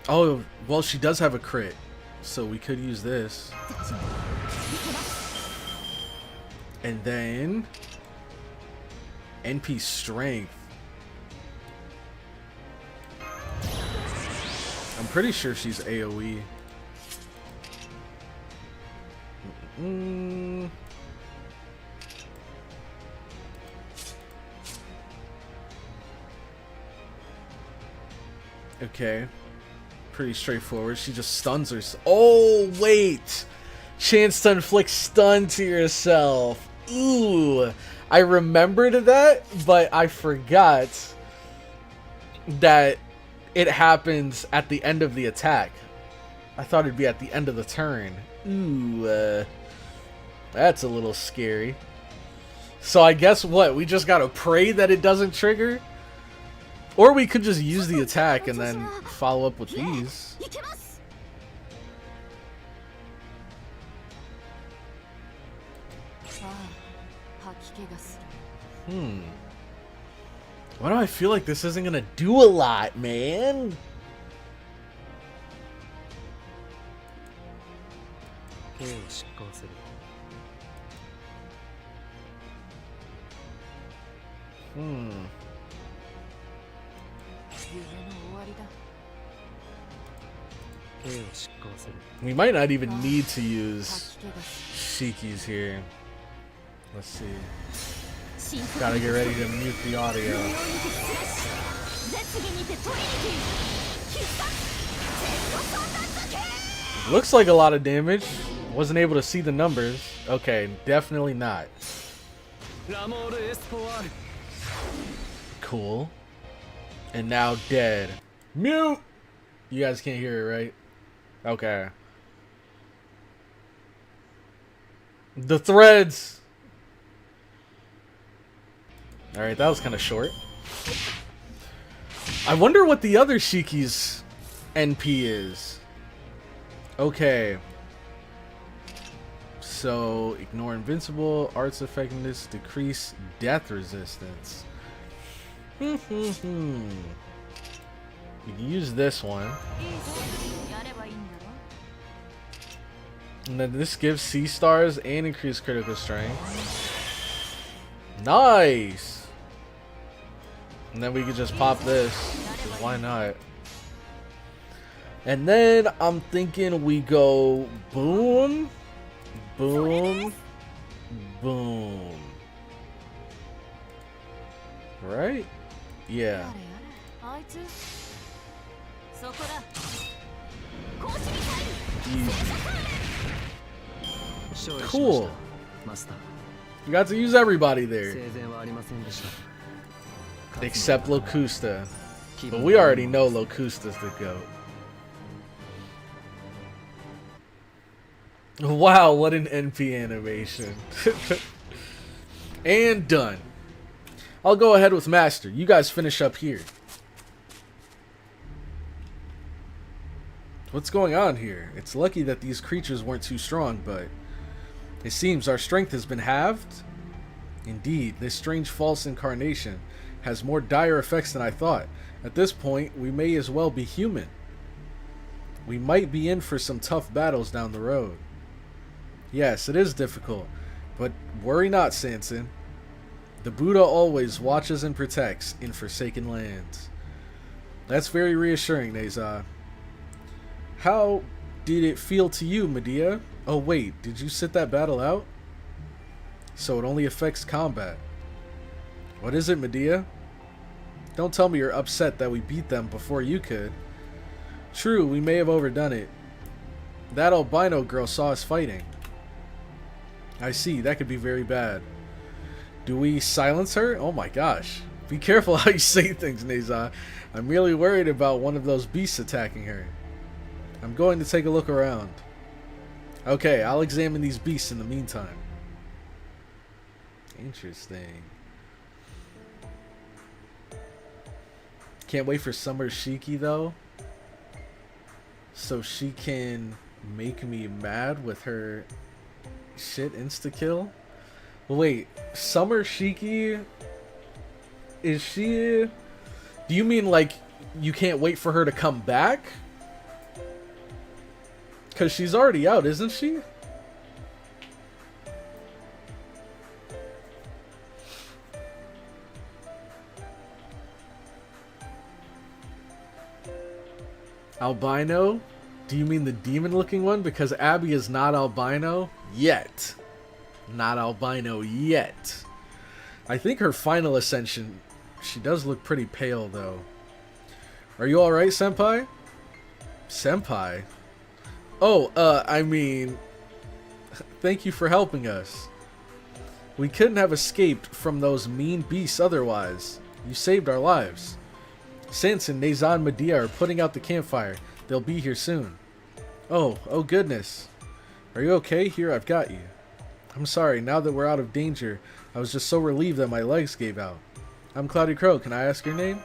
Oh, well, she does have a crit. So we could use this. And then NP strength. I'm pretty sure she's AoE. Okay. Pretty straightforward. She just stuns herself. Oh, wait! Chance to inflict stun to yourself. Ooh. I remembered that, but I forgot that it happens at the end of the attack. I thought it'd be at the end of the turn. Ooh. That's a little scary. So I guess what? We just gotta pray that it doesn't trigger? Or we could just use the attack and then follow up with these. Why do I feel like this isn't gonna do a lot, man? We might not even need to use Shiki's here. Let's see. Gotta get ready to mute the audio. Looks like a lot of damage. Wasn't able to see the numbers. Okay, definitely not. Cool. And now dead. Mute! You guys can't hear it, right? Okay. The threads! Alright, that was kind of short. I wonder what the other Shiki's NP is. Okay. So, ignore invincible, arts effectiveness, decrease death resistance. You can use this one. And then this gives C stars and increased critical strength. Nice! And then we could just pop this. Why not? And then I'm thinking we go boom, boom, boom. Right? Yeah. Cool. You got to use everybody there. Except Locusta. But we already know Locusta's the GOAT. Wow, what an NP animation. And done. I'll go ahead with Master. You guys finish up here. What's going on here? It's lucky that these creatures weren't too strong, but it seems our strength has been halved. Indeed, this strange false incarnation has more dire effects than I thought. At this point, we may as well be human. We might be in for some tough battles down the road. Yes, it is difficult, but worry not, Sanson. The Buddha always watches and protects in forsaken lands. That's very reassuring, Neza. How did it feel to you, Medea? Oh wait, did you sit that battle out? So it only affects combat. What is it, Medea? Don't tell me you're upset that we beat them before you could. True, we may have overdone it. That albino girl saw us fighting. I see, that could be very bad. Do we silence her? Oh my gosh. Be careful how you say things, Neza. I'm really worried about one of those beasts attacking her. I'm going to take a look around. Okay, I'll examine these beasts in the meantime. Interesting. Can't wait for Summer Shiki though. So she can make me mad with her shit insta-kill. Wait, Summer Shiki, is she... Do you mean like you can't wait for her to come back? Because she's already out, isn't she? Albino? Do you mean the demon-looking one? Because Abby is not albino yet. Not albino yet. I think her final ascension... She does look pretty pale, though. Are you alright, Senpai? Senpai? Oh, I mean... Thank you for helping us. We couldn't have escaped from those mean beasts otherwise. You saved our lives. Sanson, Nazan, and Medea are putting out the campfire. They'll be here soon. Oh goodness. Are you okay? Here, I've got you. I'm sorry, now that we're out of danger, I was just so relieved that my legs gave out. I'm CloudyCrow. Can I ask your name?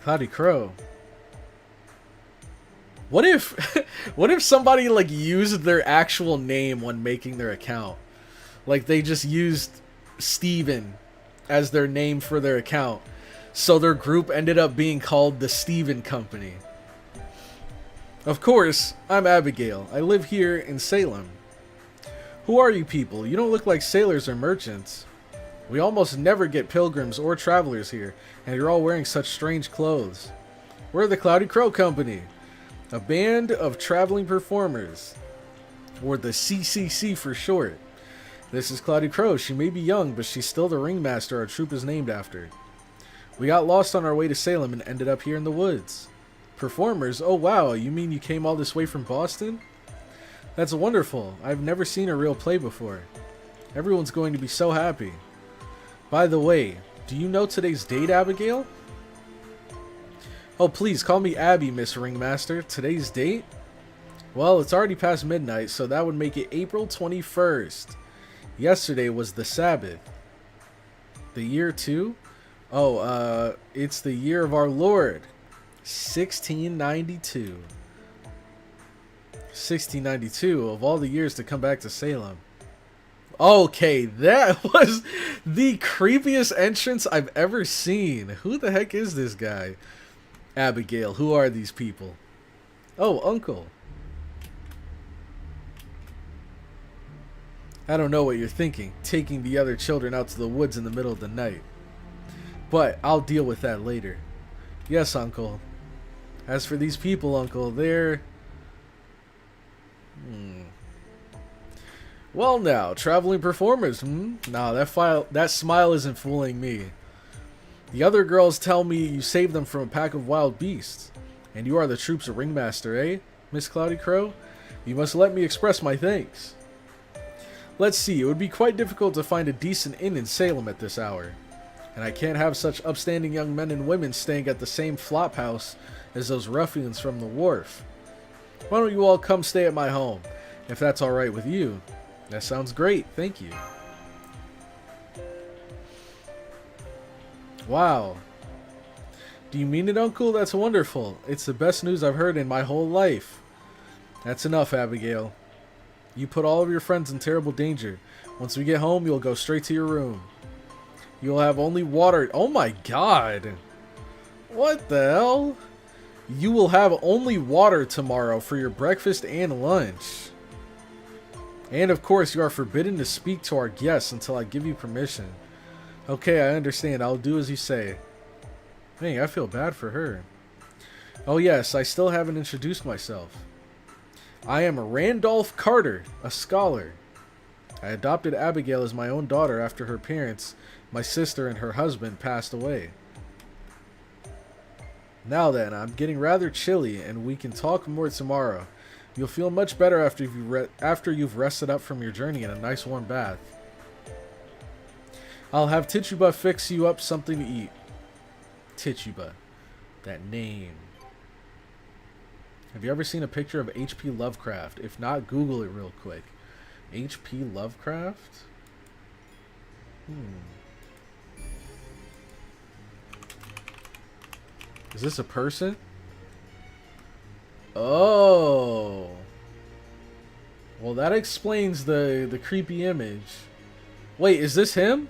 CloudyCrow. What if what if somebody like used their actual name when making their account? Like they just used Steven as their name for their account. So their group ended up being called the Steven Company. Of course, I'm Abigail. I live here in Salem. Who are you people? You don't look like sailors or merchants. We almost never get pilgrims or travelers here, and you're all wearing such strange clothes. We're the CloudyCrow Company, a band of traveling performers, or the CCC for short. This is CloudyCrow. She may be young, but she's still the ringmaster our troop is named after. We got lost on our way to Salem and ended up here in the woods. Performers? Oh wow, you mean you came all this way from Boston? That's wonderful. I've never seen a real play before. Everyone's going to be so happy. By the way, do you know today's date, Abigail? Oh, please call me Abby, Miss Ringmaster. Today's date? Well, it's already past midnight, so that would make it April 21st. Yesterday was the Sabbath. The year 2? Oh, it's the year of our Lord. 1692. 1692, of all the years to come back to Salem. Okay, that was the creepiest entrance I've ever seen. Who the heck is this guy? Abigail, who are these people? Oh, Uncle. I don't know what you're thinking, taking the other children out to the woods in the middle of the night. But I'll deal with that later. Yes, Uncle. As for these people, Uncle, they're... Well now, traveling performers, Nah, that smile isn't fooling me. The other girls tell me you saved them from a pack of wild beasts. And you are the troop's ringmaster, eh, Miss CloudyCrow? You must let me express my thanks. Let's see, it would be quite difficult to find a decent inn in Salem at this hour. And I can't have such upstanding young men and women staying at the same flop house as those ruffians from the wharf. Why don't you all come stay at my home, if that's alright with you? That sounds great, thank you. Wow. Do you mean it, Uncle? That's wonderful. It's the best news I've heard in my whole life. That's enough, Abigail. You put all of your friends in terrible danger. Once we get home, you'll go straight to your room. You'll have only water. Oh my god. What the hell? You will have only water tomorrow for your breakfast and lunch. And of course, you are forbidden to speak to our guests until I give you permission. Okay, I understand. I'll do as you say. Dang, I feel bad for her. Oh yes, I still haven't introduced myself. I am Randolph Carter, a scholar. I adopted Abigail as my own daughter after her parents, my sister and her husband, passed away. Now then, I'm getting rather chilly, and we can talk more tomorrow. You'll feel much better after you've rested up from your journey in a nice warm bath. I'll have Tituba fix you up something to eat. Tituba. That name. Have you ever seen a picture of H.P. Lovecraft? If not, Google it real quick. H.P. Lovecraft? Is this a person? Oh. Well, that explains the creepy image. Wait, is this him?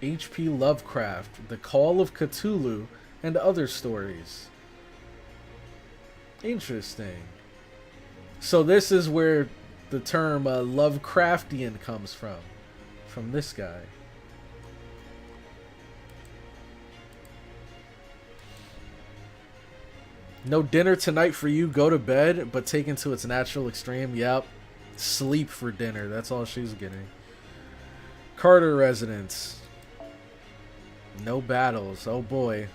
H.P. Lovecraft, The Call of Cthulhu, and Other Stories. Interesting. So this is where the term Lovecraftian comes from this guy. No dinner tonight for you. Go to bed, but taken to its natural extreme. Yep. Sleep for dinner. That's all she's getting. Carter residence. No battles. Oh boy.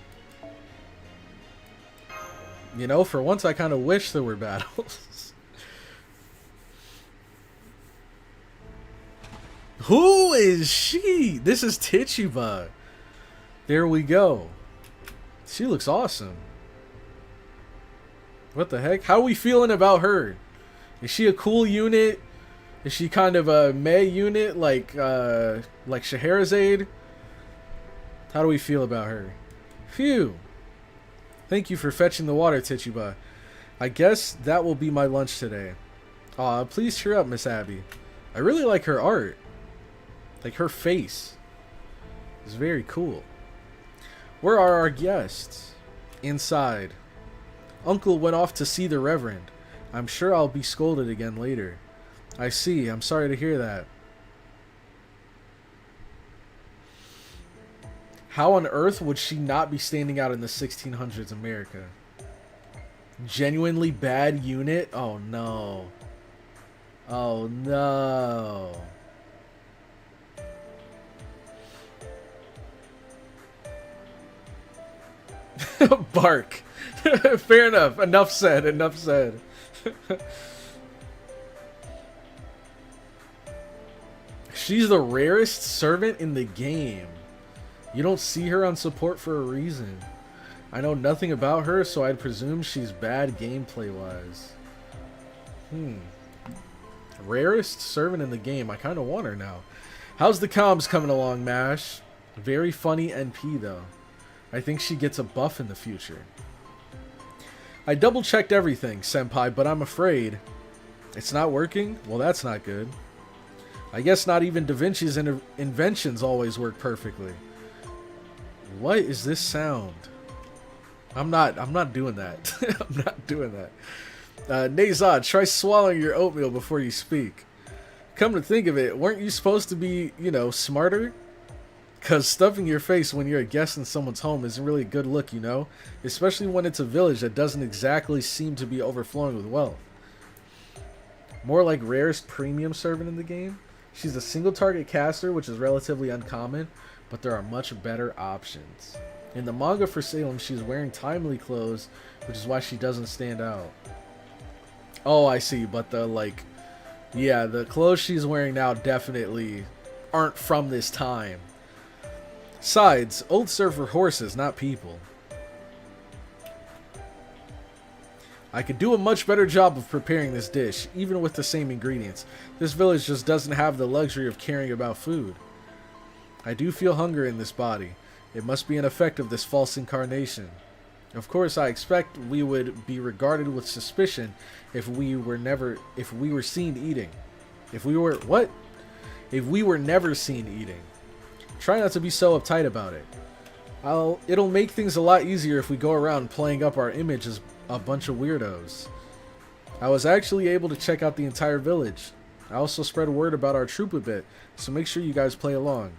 You know, for once I kind of wish there were battles. Who is she? This is Tituba. There we go. She looks awesome. What the heck? How are we feeling about her? Is she a cool unit? Is she kind of a meh unit like Scheherazade? How do we feel about her? Phew. Thank you for fetching the water, Tituba. I guess that will be my lunch today. Aw, please cheer up, Miss Abby. I really like her art. Like her face. It's very cool. Where are our guests? Inside. Uncle went off to see the Reverend. I'm sure I'll be scolded again later. I see. I'm sorry to hear that. How on earth would she not be standing out in the 1600s America? Genuinely bad unit? Oh no. Oh no. Bark. Fair enough. Enough said. Enough said. She's the rarest servant in the game. You don't see her on support for a reason. I know nothing about her, so I'd presume she's bad gameplay wise. Rarest servant in the game. I kind of want her now. How's the comms coming along, MASH? Very funny NP though. I think she gets a buff in the future. I double checked everything, Senpai, but I'm afraid it's not working. Well, that's not good. I guess not even Da Vinci's inventions always work perfectly. What is this sound? I'm not doing that. I'm not doing that. Nazad, try swallowing your oatmeal before you speak. Come to think of it, weren't you supposed to be, you know, smarter? Because stuffing your face when you're a guest in someone's home isn't really a good look, you know? Especially when it's a village that doesn't exactly seem to be overflowing with wealth. More like rarest premium servant in the game. She's a single target caster, which is relatively uncommon, but there are much better options. In the manga for Salem, she's wearing timely clothes, which is why she doesn't stand out. Oh, I see, but the clothes she's wearing now definitely aren't from this time. Sides, oaths serve for horses, not people. I could do a much better job of preparing this dish, even with the same ingredients. This village just doesn't have the luxury of caring about food. I do feel hunger in this body. It must be an effect of this false incarnation. Of course, I expect we would be regarded with suspicion if we were seen eating. If we were never seen eating. Try not to be so uptight about it. It'll make things a lot easier if we go around playing up our image as a bunch of weirdos. I was actually able to check out the entire village. I also spread word about our troop a bit, so make sure you guys play along.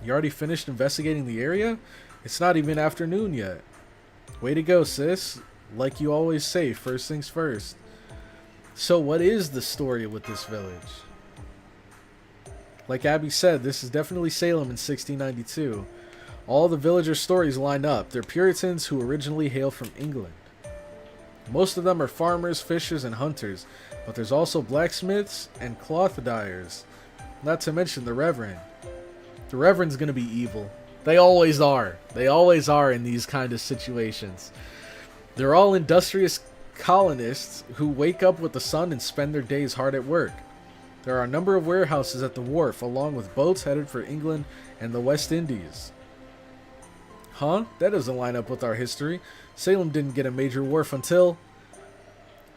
You already finished investigating the area? It's not even afternoon yet. Way to go, sis. Like you always say, first things first. So what is the story with this village? Like Abby said, this is definitely Salem in 1692. All the villager stories line up. They're Puritans who originally hail from England. Most of them are farmers, fishers, and hunters, but there's also blacksmiths and cloth dyers. Not to mention the Reverend. The Reverend's gonna be evil. They always are. They always are in these kind of situations. They're all industrious colonists who wake up with the sun and spend their days hard at work. There are a number of warehouses at the wharf, along with boats headed for England and the West Indies. Huh? That doesn't line up with our history. Salem didn't get a major wharf until...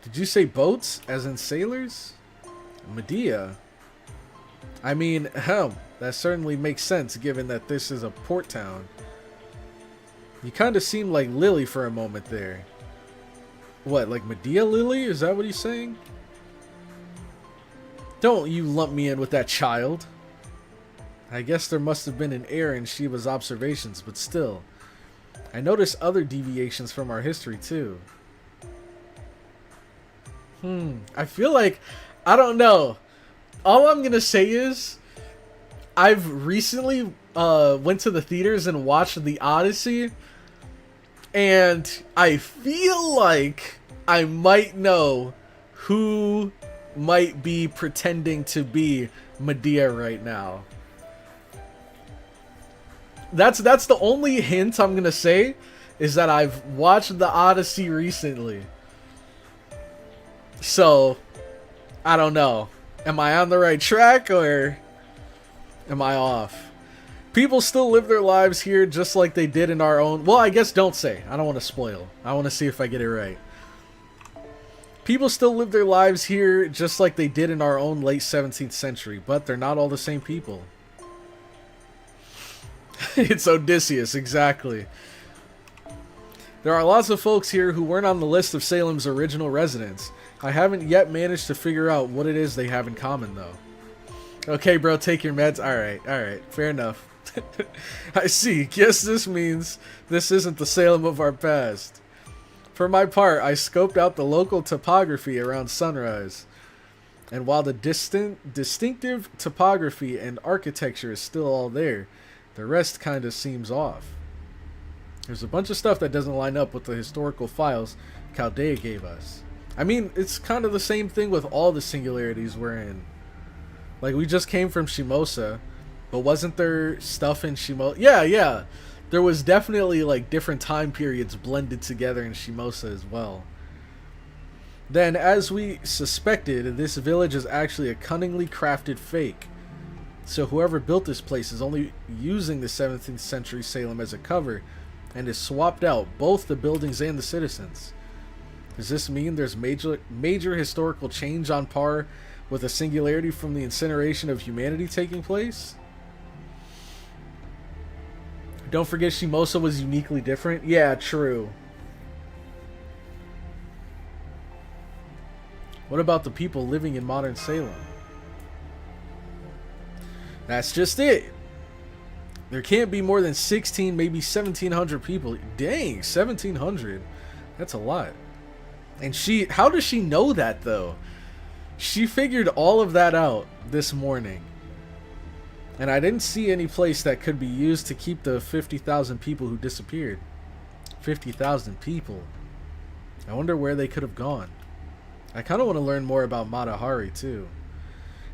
Did you say boats? As in sailors? Medea? I mean, that certainly makes sense given that this is a port town. You kind of seem like Lily for a moment there. What, like Medea Lily? Is that what he's saying? Don't you lump me in with that child. I guess there must have been an error in Sheba's observations, but still. I noticed other deviations from our history, too. I feel like, I don't know. All I'm gonna say is, I've recently went to the theaters and watched The Odyssey, and I feel like I might know who might be pretending to be Medea right now. That's the only hint I'm gonna say, is that I've watched The Odyssey recently. So, I don't know. Am I on the right track, or am I off? People still live their lives here just like they did in our own... Well, I guess don't say. I don't want to spoil. I want to see if I get it right. People still live their lives here just like they did in our own late 17th century, but they're not all the same people. It's Odysseus, exactly. There are lots of folks here who weren't on the list of Salem's original residents. I haven't yet managed to figure out what it is they have in common, though. Okay, bro, take your meds. Alright, fair enough. I see. Guess this means this isn't the Salem of our past. For my part, I scoped out the local topography around sunrise. And while the distinctive topography and architecture is still all there, the rest kinda seems off. There's a bunch of stuff that doesn't line up with the historical files Chaldea gave us. I mean, it's kind of the same thing with all the singularities we're in. Like, we just came from Shimosa, but wasn't there stuff in Shimosa? Yeah. There was definitely, like, different time periods blended together in Shimosa as well. Then, as we suspected, this village is actually a cunningly crafted fake. So whoever built this place is only using the 17th century Salem as a cover, and has swapped out both the buildings and the citizens. Does this mean there's major historical change on par with a singularity from the incineration of humanity taking place? Don't forget Shimosa was uniquely different. Yeah, true. What about the people living in modern Salem? That's just it. There can't be more than 16, maybe 1,700 people. Dang, 1,700. That's a lot. And how does she know that, though? She figured all of that out this morning. And I didn't see any place that could be used to keep the 50,000 people who disappeared. 50,000 people. I wonder where they could have gone. I kind of want to learn more about Mata Hari, too.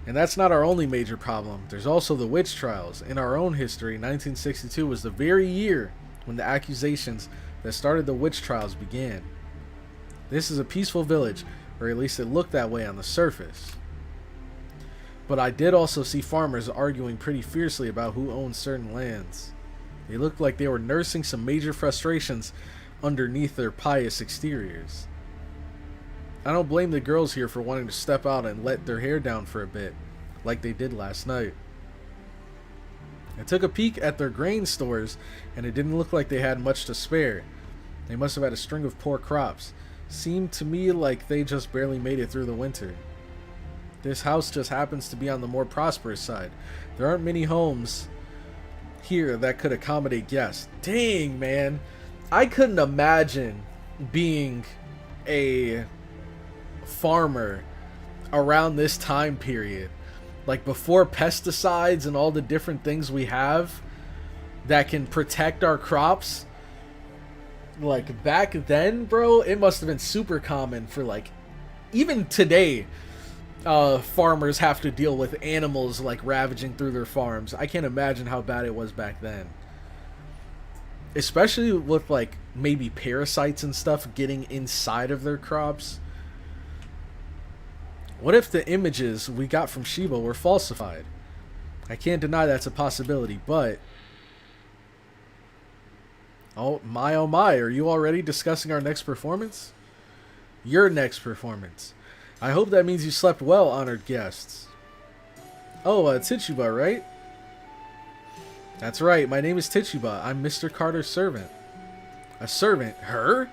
And that's not our only major problem. There's also the witch trials. In our own history, 1962 was the very year when the accusations that started the witch trials began. This is a peaceful village, or at least it looked that way on the surface. But I did also see farmers arguing pretty fiercely about who owns certain lands. They looked like they were nursing some major frustrations underneath their pious exteriors. I don't blame the girls here for wanting to step out and let their hair down for a bit, like they did last night. I took a peek at their grain stores, and it didn't look like they had much to spare. They must have had a string of poor crops. Seemed to me like they just barely made it through the winter. This house just happens to be on the more prosperous side. There aren't many homes here that could accommodate guests. Dang, man. I couldn't imagine being a farmer around this time period, like before pesticides and all the different things we have that can protect our crops. Like back then, bro, it must have been super common for, like, even today, farmers have to deal with animals like ravaging through their farms. I can't imagine how bad it was back then, especially with like maybe parasites and stuff getting inside of their crops. What if the images we got from Shiva were falsified? I can't deny that's a possibility, but... oh my, are you already discussing our next performance? Your next performance. I hope that means you slept well, honored guests. Oh, Tichuba, right? That's right, my name is Tichuba. I'm Mr. Carter's servant. A servant? Her?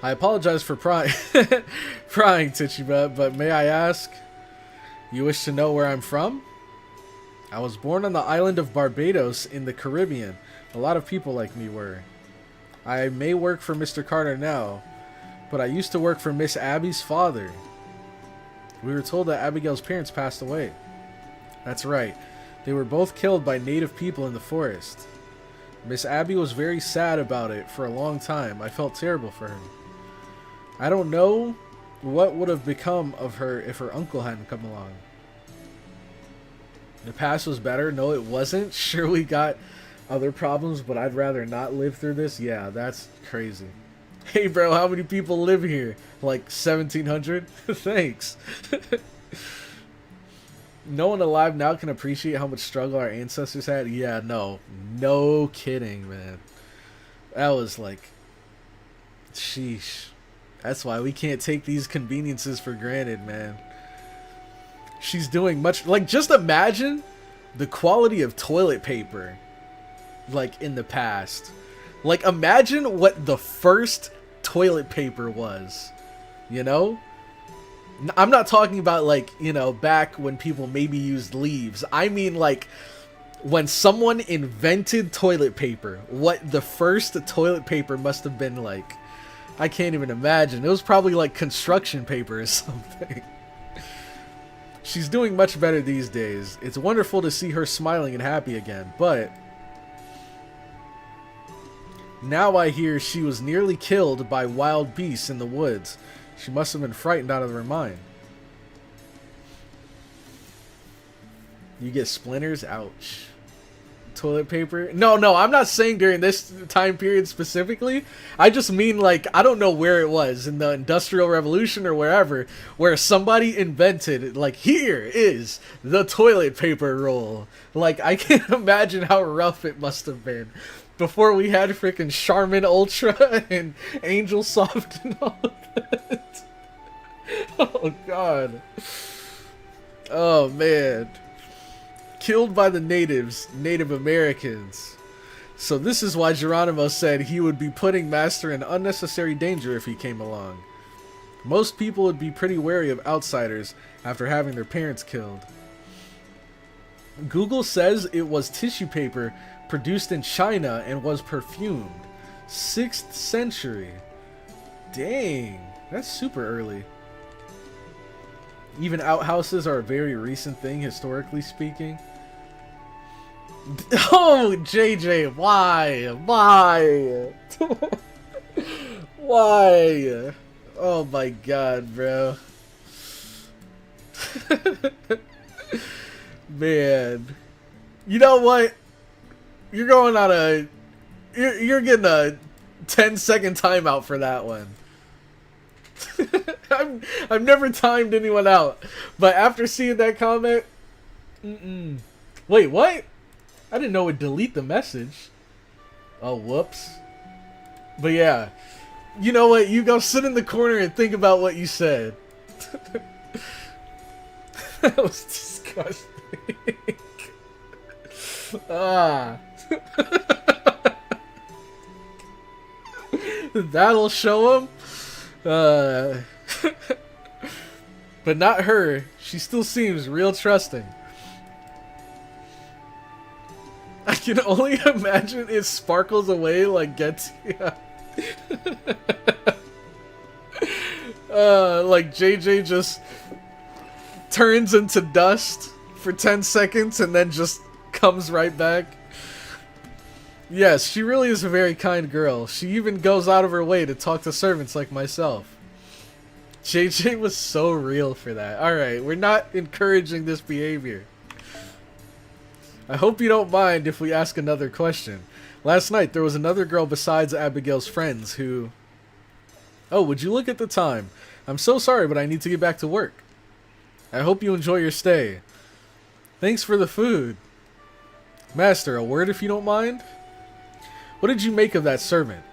I apologize for prying, Tichiba, but may I ask, you wish to know where I'm from? I was born on the island of Barbados in the Caribbean. A lot of people like me were. I may work for Mr. Carter now, but I used to work for Miss Abby's father. We were told that Abigail's parents passed away. That's right. They were both killed by native people in the forest. Miss Abby was very sad about it for a long time. I felt terrible for her. I don't know what would have become of her if her uncle hadn't come along. The past was better. No, it wasn't. Sure, we got other problems, but I'd rather not live through this. Yeah, that's crazy. Hey, bro, how many people live here? Like 1,700? Thanks. No one alive now can appreciate how much struggle our ancestors had. Yeah, no kidding, man. That was like, sheesh. That's why we can't take these conveniences for granted, man. She's doing much, like, just imagine the quality of toilet paper, like, in the past. Like, imagine what the first toilet paper was, you know? I'm not talking about, like, you know, back when people maybe used leaves. I mean, like, when someone invented toilet paper, what the first toilet paper must have been like. I can't even imagine. It was probably like construction paper or something. She's doing much better these days. It's wonderful to see her smiling and happy again, but now I hear she was nearly killed by wild beasts in the woods. She must have been frightened out of her mind. You get splinters? Ouch. Toilet paper? No, I'm not saying during this time period specifically. I just mean, like, I don't know where it was, in the Industrial Revolution or wherever, where somebody invented, like, here is the toilet paper roll. Like, I can't imagine how rough it must have been before we had freaking Charmin Ultra and Angel Soft and all of that. Oh, God. Oh, man. Killed by the natives, Native Americans. So this is why Geronimo said he would be putting Master in unnecessary danger if he came along. Most people would be pretty wary of outsiders after having their parents killed. Google says it was tissue paper produced in China and was perfumed. 6th century. Dang, that's super early. Even outhouses are a very recent thing, historically speaking. Oh, JJ, why? Why? Why? Oh my god, bro. Man. You know what? You're going on a... You're getting a 10-second timeout for that one. I've never timed anyone out, but after seeing that comment, wait, what? I didn't know it would delete the message. Oh, whoops. But yeah, you know what? You go sit in the corner and think about what you said. That was disgusting. Ah. That'll show him. But not her. She still seems real trusting. I can only imagine it sparkles away like Getty. Like JJ just turns into dust for 10 seconds and then just comes right back. Yes, she really is a very kind girl. She even goes out of her way to talk to servants like myself. JJ was so real for that. Alright, we're not encouraging this behavior. I hope you don't mind if we ask another question. Last night, there was another girl besides Abigail's friends who... Oh, would you look at the time? I'm so sorry, but I need to get back to work. I hope you enjoy your stay. Thanks for the food. Master, a word if you don't mind? What did you make of that servant?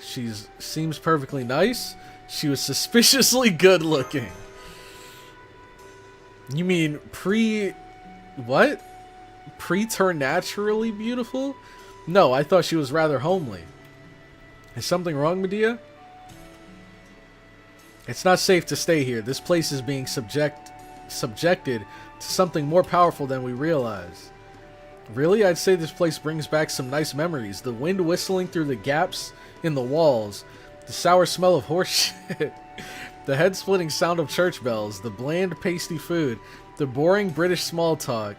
She seems perfectly nice. She was suspiciously good looking. You mean what? Preternaturally beautiful? No, I thought she was rather homely. Is something wrong, Medea? It's not safe to stay here. This place is being subjected to something more powerful than we realize. Really? I'd say this place brings back some nice memories. The wind whistling through the gaps in the walls, the sour smell of horse shit, the head-splitting sound of church bells, the bland, pasty food, the boring British small talk.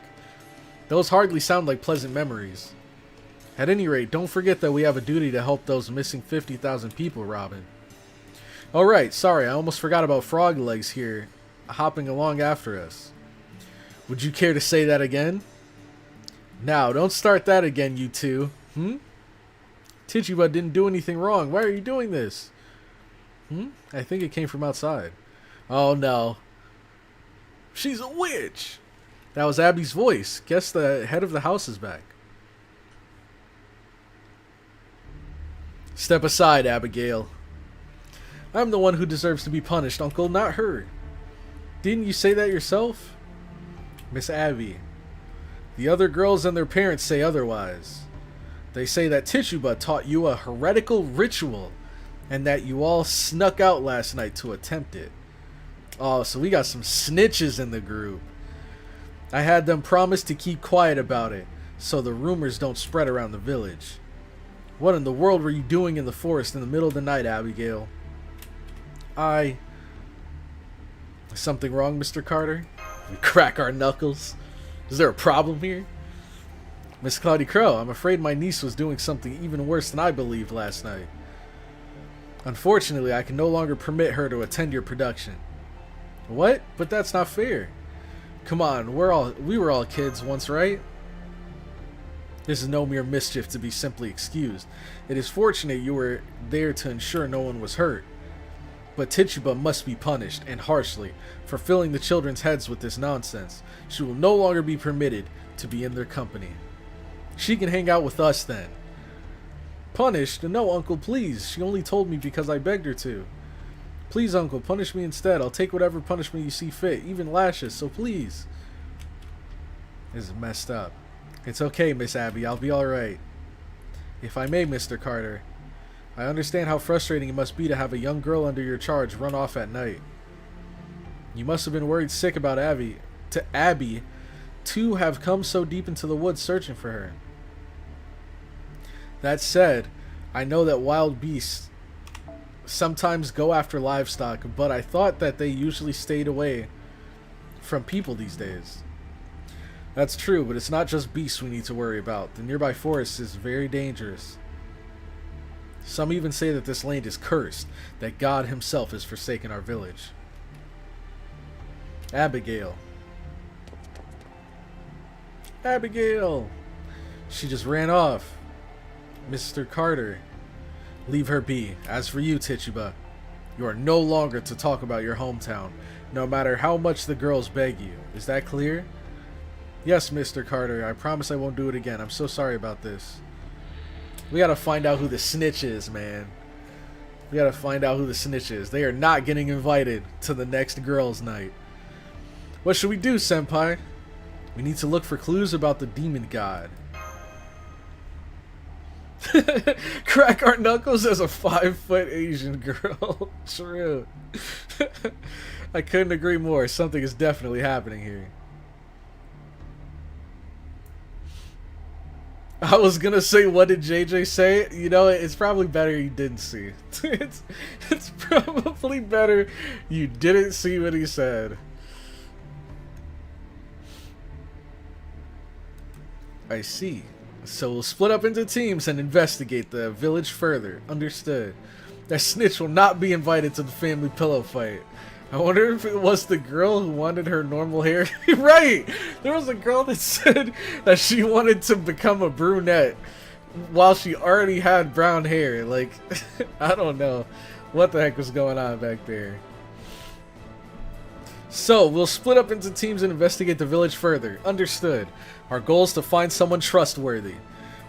Those hardly sound like pleasant memories. At any rate, don't forget that we have a duty to help those missing 50,000 people, Robin. Alright, sorry, I almost forgot about Frog Legs here, hopping along after us. Would you care to say that again? Now, don't start that again, you two. Tituba didn't do anything wrong. Why are you doing this? I think it came from outside. Oh no. She's a witch! That was Abby's voice. Guess the head of the house is back. Step aside, Abigail. I'm the one who deserves to be punished, Uncle, not her. Didn't you say that yourself? Miss Abby. The other girls and their parents say otherwise. They say that Tituba taught you a heretical ritual and that you all snuck out last night to attempt it. Oh, so we got some snitches in the group. I had them promise to keep quiet about it so the rumors don't spread around the village. What in the world were you doing in the forest in the middle of the night, Abigail? Something wrong, Mr. Carter? We crack our knuckles? Is there a problem here? Miss CloudyCrow, I'm afraid my niece was doing something even worse than I believed last night. Unfortunately, I can no longer permit her to attend your production. What? But that's not fair. Come on, we were all kids once, right? This is no mere mischief to be simply excused. It is fortunate you were there to ensure no one was hurt. But Tituba must be punished, and harshly, for filling the children's heads with this nonsense. She will no longer be permitted to be in their company. She can hang out with us then. Punished? No, Uncle, please. She only told me because I begged her to. Please, Uncle, punish me instead. I'll take whatever punishment you see fit, even lashes, so please. This is messed up. It's okay, Miss Abby. I'll be alright. If I may, Mr. Carter, I understand how frustrating it must be to have a young girl under your charge run off at night. You must have been worried sick about Abby to have come so deep into the woods searching for her. That said, I know that wild beasts sometimes go after livestock, but I thought that they usually stayed away from people these days. That's true, but it's not just beasts we need to worry about. The nearby forest is very dangerous. Some even say that this land is cursed, that God himself has forsaken our village. Abigail. Abigail! She just ran off. Mr. Carter, leave her be. As for you, Tituba, you are no longer to talk about your hometown, no matter how much the girls beg you. Is that clear? Yes, Mr. Carter. I promise I won't do it again. I'm so sorry about this. We gotta find out who the snitch is, man. We gotta find out who the snitch is. They are not getting invited to the next girls' night. What should we do, Senpai? We need to look for clues about the demon god. Crack our knuckles as a 5-foot Asian girl. True. I couldn't agree more. Something is definitely happening here. I was gonna say, what did JJ say? You know, it's probably better you didn't see. It's probably better you didn't see what he said. I see. So we'll split up into teams and investigate the village further. Understood. That snitch will not be invited to the family pillow fight. I wonder if it was the girl who wanted her normal hair. Right! There was a girl that said that she wanted to become a brunette while she already had brown hair. Like, I don't know what the heck was going on back there. So, we'll split up into teams and investigate the village further. Understood. Our goal is to find someone trustworthy.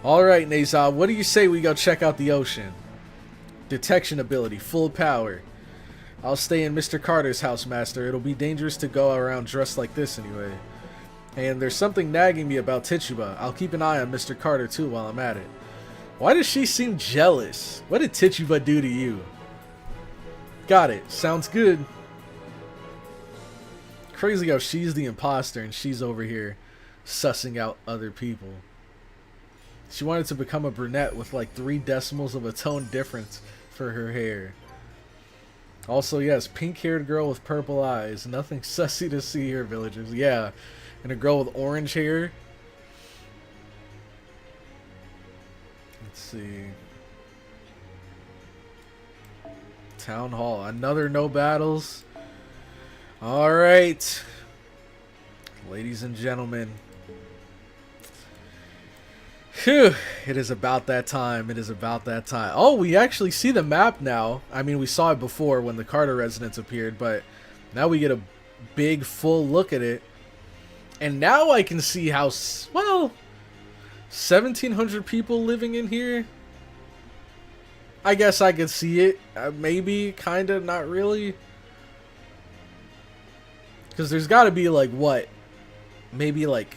Alright, Nezab, what do you say we go check out the ocean? Detection ability, full power. I'll stay in Mr. Carter's house, Master. It'll be dangerous to go around dressed like this anyway. And there's something nagging me about Tituba. I'll keep an eye on Mr. Carter too while I'm at it. Why does she seem jealous? What did Tituba do to you? Got it. Sounds good. Crazy how she's the imposter and she's over here sussing out other people. She wanted to become a brunette with like 3 decimals of a tone difference for her hair. Also, yes, pink-haired girl with purple eyes. Nothing sussy to see here, villagers. Yeah, and a girl with orange hair. Let's see. Town Hall. Another no battles. Alright. Ladies and gentlemen. Phew. It is about that time. It is about that time. Oh, we actually see the map now. I mean, we saw it before when the Carter residence appeared, but now we get a big, full look at it. And now I can see how, well, 1,700 people living in here. I guess I could see it. Maybe, kind of, not really. Because there's got to be, like, what? Maybe, like,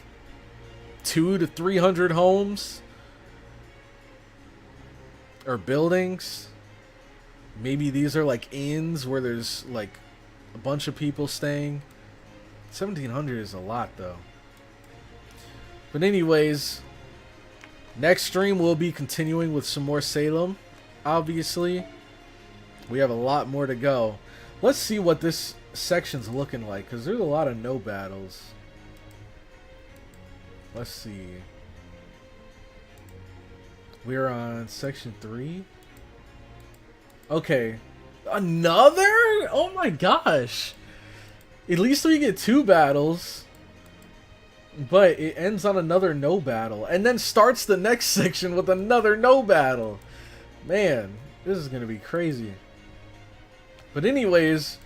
200 to 300 homes? Or buildings? Maybe these are, like, inns where there's, like, a bunch of people staying. 1,700 is a lot, though. But anyways, next stream we'll be continuing with some more Salem. Obviously, we have a lot more to go. Let's see what this section's looking like, because there's a lot of no battles. Let's see. We're on section 3. Okay. Another? Oh my gosh. At least we get 2 battles. But it ends on another no battle. And then starts the next section with another no battle. Man, this is going to be crazy. But anyways,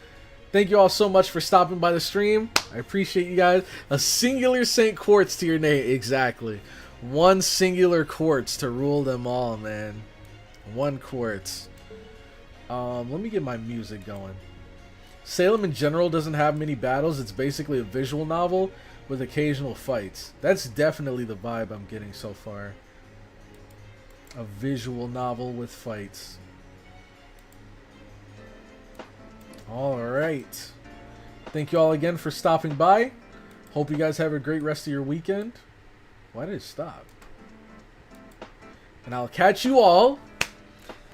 thank you all so much for stopping by the stream. I appreciate you guys. A singular St. Quartz to your name. Exactly. 1 singular quartz to rule them all, man. 1 quartz. Let me get my music going. Salem in general doesn't have many battles. It's basically a visual novel with occasional fights. That's definitely the vibe I'm getting so far. A visual novel with fights. Alright. Thank you all again for stopping by. Hope you guys have a great rest of your weekend. Why did it stop? And I'll catch you all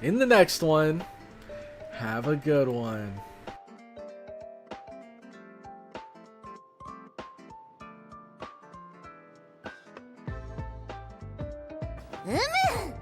in the next one. Have a good one. Umu!